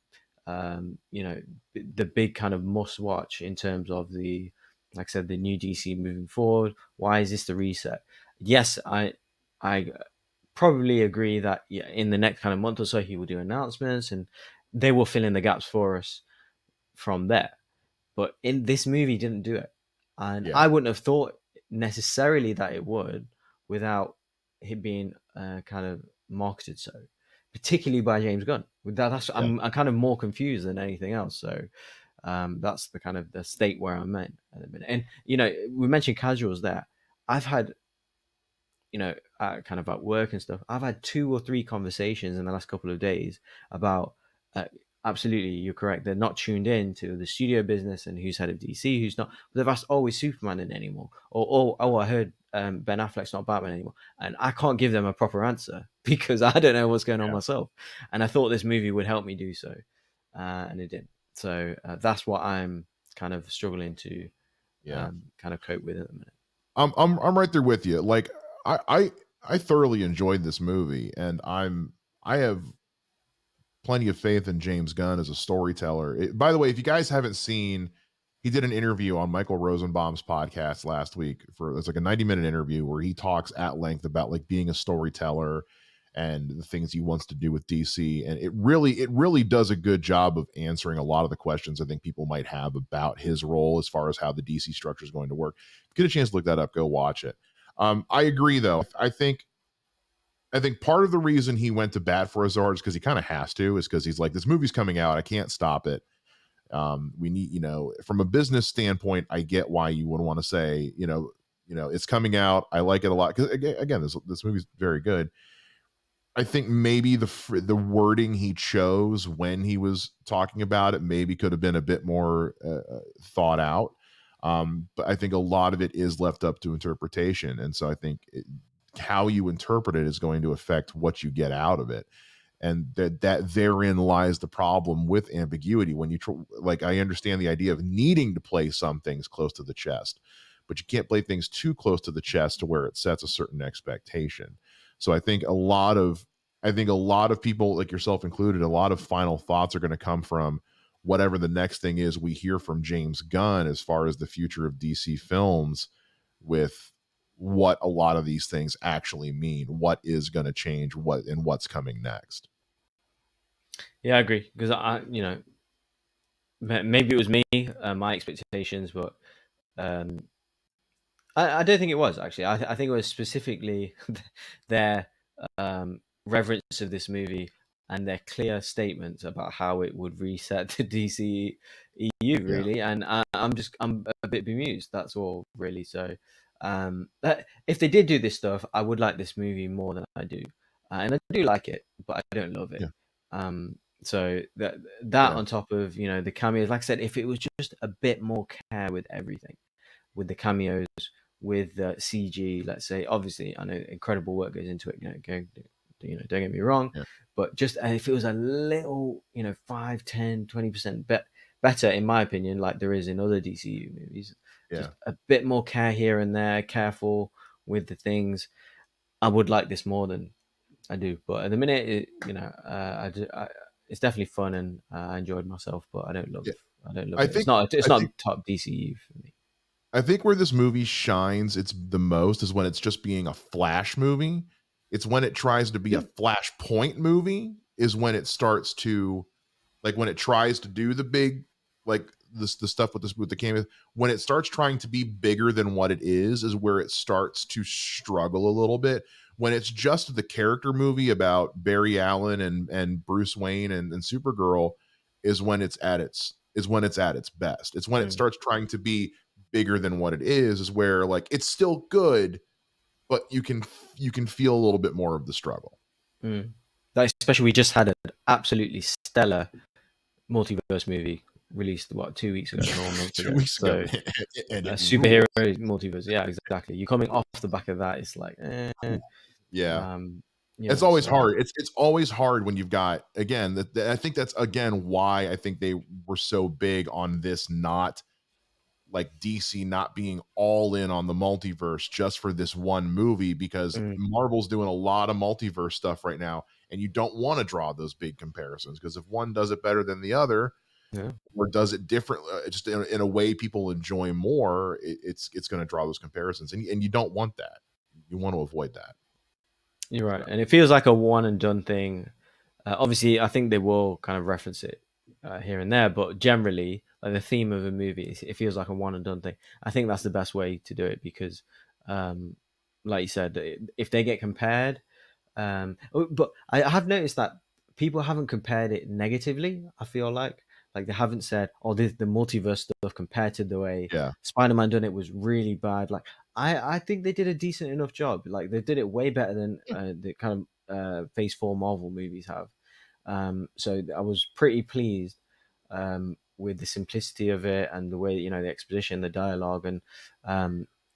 the big kind of must watch in terms of the, like I said, the new DC moving forward. Why is this the reset? Yes, I probably agree that, yeah, in the next kind of month or so he will do announcements and they will fill in the gaps for us from there. But in this movie, he didn't do it, and yeah, I wouldn't have thought necessarily that it would without it being kind of marketed so, particularly by James Gunn. With that, yeah, I'm kind of more confused than anything else. So that's the kind of the state where I'm in at the minute. And we mentioned casuals there. I've had, kind of at work and stuff, I've had 2 or 3 conversations in the last couple of days about, uh, absolutely, you're correct. They're not tuned in to the studio business and who's head of DC, who's not. They've asked, oh, is Superman in anymore? Or oh, I heard Ben Affleck's not Batman anymore. And I can't give them a proper answer because I don't know what's going on yeah, myself. And I thought this movie would help me do so. And it didn't. So that's what I'm kind of struggling to yeah. kind of cope with at the minute. I'm right there with you. Like I thoroughly enjoyed this movie, and I have plenty of faith in James Gunn as a storyteller. By the way, if you guys haven't seen, he did an interview on Michael Rosenbaum's podcast last week. It's like a 90-minute interview where he talks at length about like being a storyteller and the things he wants to do with DC. And it really does a good job of answering a lot of the questions I think people might have about his role as far as how the DC structure is going to work. If you get a chance to look that up, go watch it. I agree though. I think part of the reason he went to bat for Azar is because he kind of has to, is because he's like, this movie's coming out, I can't stop it. We need, from a business standpoint, I get why you would want to say, it's coming out, I like it a lot, because again, this movie's very good. I think maybe the wording he chose when he was talking about it maybe could have been a bit more thought out. But I think a lot of it is left up to interpretation, and so I think how you interpret it is going to affect what you get out of it, and that therein lies the problem with ambiguity. When like, I understand the idea of needing to play some things close to the chest, but you can't play things too close to the chest to where it sets a certain expectation. So I think a lot of people, like yourself included, a lot of final thoughts are going to come from whatever the next thing is we hear from James Gunn as far as the future of DC films, with what a lot of these things actually mean, what is going to change, what's coming next. Yeah, I agree because maybe it was me, my expectations, but um, I don't think it was actually. I think it was specifically their reverence of this movie and their clear statements about how it would reset the DCEU, Yeah, really. And I'm a bit bemused. That's all, really. So, if they did do this stuff, I would like this movie more than I do, and I do like it, but I don't love it. yeah, So that yeah, on top of the cameos, like I said, if it was just a bit more care with everything, with the cameos, with CG, let's say. Obviously, I know incredible work goes into it. Don't get me wrong, yeah, but just if it was a little, 5, 10, 20% better, in my opinion, like there is in other DCU movies, yeah. just a bit more care here and there, careful with the things. I would like this more than I do, but at the minute, it's definitely fun and I enjoyed myself, but I don't love Yeah. I don't love I it. It's think not. It's I think not top DCU for me. I think where this movie shines it's the most is when it's just being a Flash movie. It's when it tries to be a Yeah. Flashpoint movie is when it starts to like when it tries to do the big like this the stuff with this with the camera when it starts trying to be bigger than what it is where it starts to struggle a little bit. When it's just the character movie about Barry Allen and Bruce Wayne and Supergirl is when it's at its best. It's when it Mm, starts trying to be bigger than what it is where like it's still good, but you can feel a little bit more of the struggle. mm. Like, especially we just had an absolutely stellar multiverse movie released what 2 weeks ago, no, a month 2 ago. weeks ago, So and a it superhero ruled. multiverse, yeah, exactly. You're coming off the back of that. It's like, Yeah. um, It's yeah. always So hard. It's always hard when you've got again that I think that's again why I think they were so big on this not like DC not being all in on the multiverse just for this one movie because mm, Marvel's doing a lot of multiverse stuff right now and you don't want to draw those big comparisons because if one does it better than the other yeah, or does it different just in a way people enjoy more it's going to draw those comparisons and you don't want that. You want to avoid that. you're right. So, And it feels like a one and done thing. Obviously, I think they will kind of reference it here and there, but generally, like the theme of a movie, it feels like a one and done thing. I think that's the best way to do it because, um, like you said, if they get compared, but I have noticed that people haven't compared it negatively. I feel like they haven't said, "Oh, the multiverse stuff compared to the way yeah. Spider-Man done it was really bad." Like I think they did a decent enough job. Like they did it way better than the kind of Phase 4 Marvel movies have. So I was pretty pleased with the simplicity of it and the way the exposition, the dialogue, and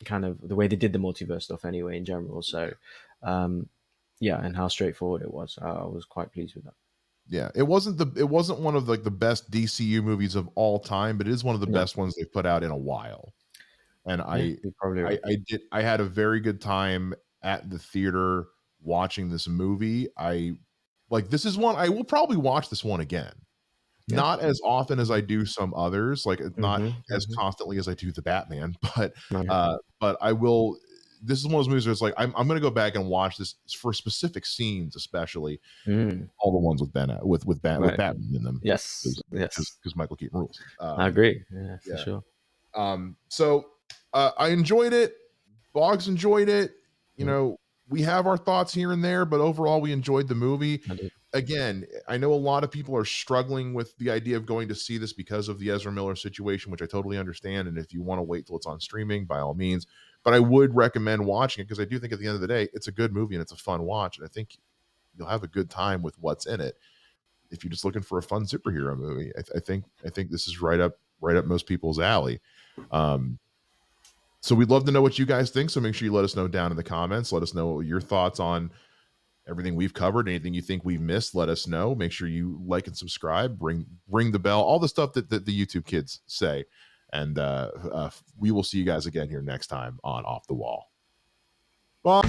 kind of the way they did the multiverse stuff anyway in general. So um, yeah, and how straightforward it was. I was quite pleased with that. Yeah, it wasn't one of like the best DCU movies of all time, but it is one of the No, best ones they've put out in a while. And yeah, you're probably right. I had a very good time at the theater watching this movie. I like this is one I will probably watch this one again. Yeah. Not as often as I do some others, like it's not Mm-hmm, as mm-hmm. constantly as I do the Batman, but Right. I will this is one of those movies where it's like I'm gonna go back and watch this for specific scenes, especially Mm, all the ones with with right. Batman in them Yes. because Yes. Michael Keaton rules. I agree. Yeah, for Yeah. sure. So I enjoyed it. Boggs enjoyed it. You Mm, know, we have our thoughts here and there, but overall, we enjoyed the movie. I did. Again, I know a lot of people are struggling with the idea of going to see this because of the Ezra Miller situation, which I totally understand. And if you want to wait till it's on streaming, by all means. But I would recommend watching it because I do think at the end of the day, it's a good movie and it's a fun watch. And I think you'll have a good time with what's in it if you're just looking for a fun superhero movie. I think this is right up most people's alley. Um, so we'd love to know what you guys think. So make sure you let us know down in the comments. Let us know your thoughts on everything we've covered. Anything you think we've missed, let us know. Make sure you like and subscribe. Ring the bell. All the stuff that the YouTube kids say. And we will see you guys again here next time on Off the Wall. Bye.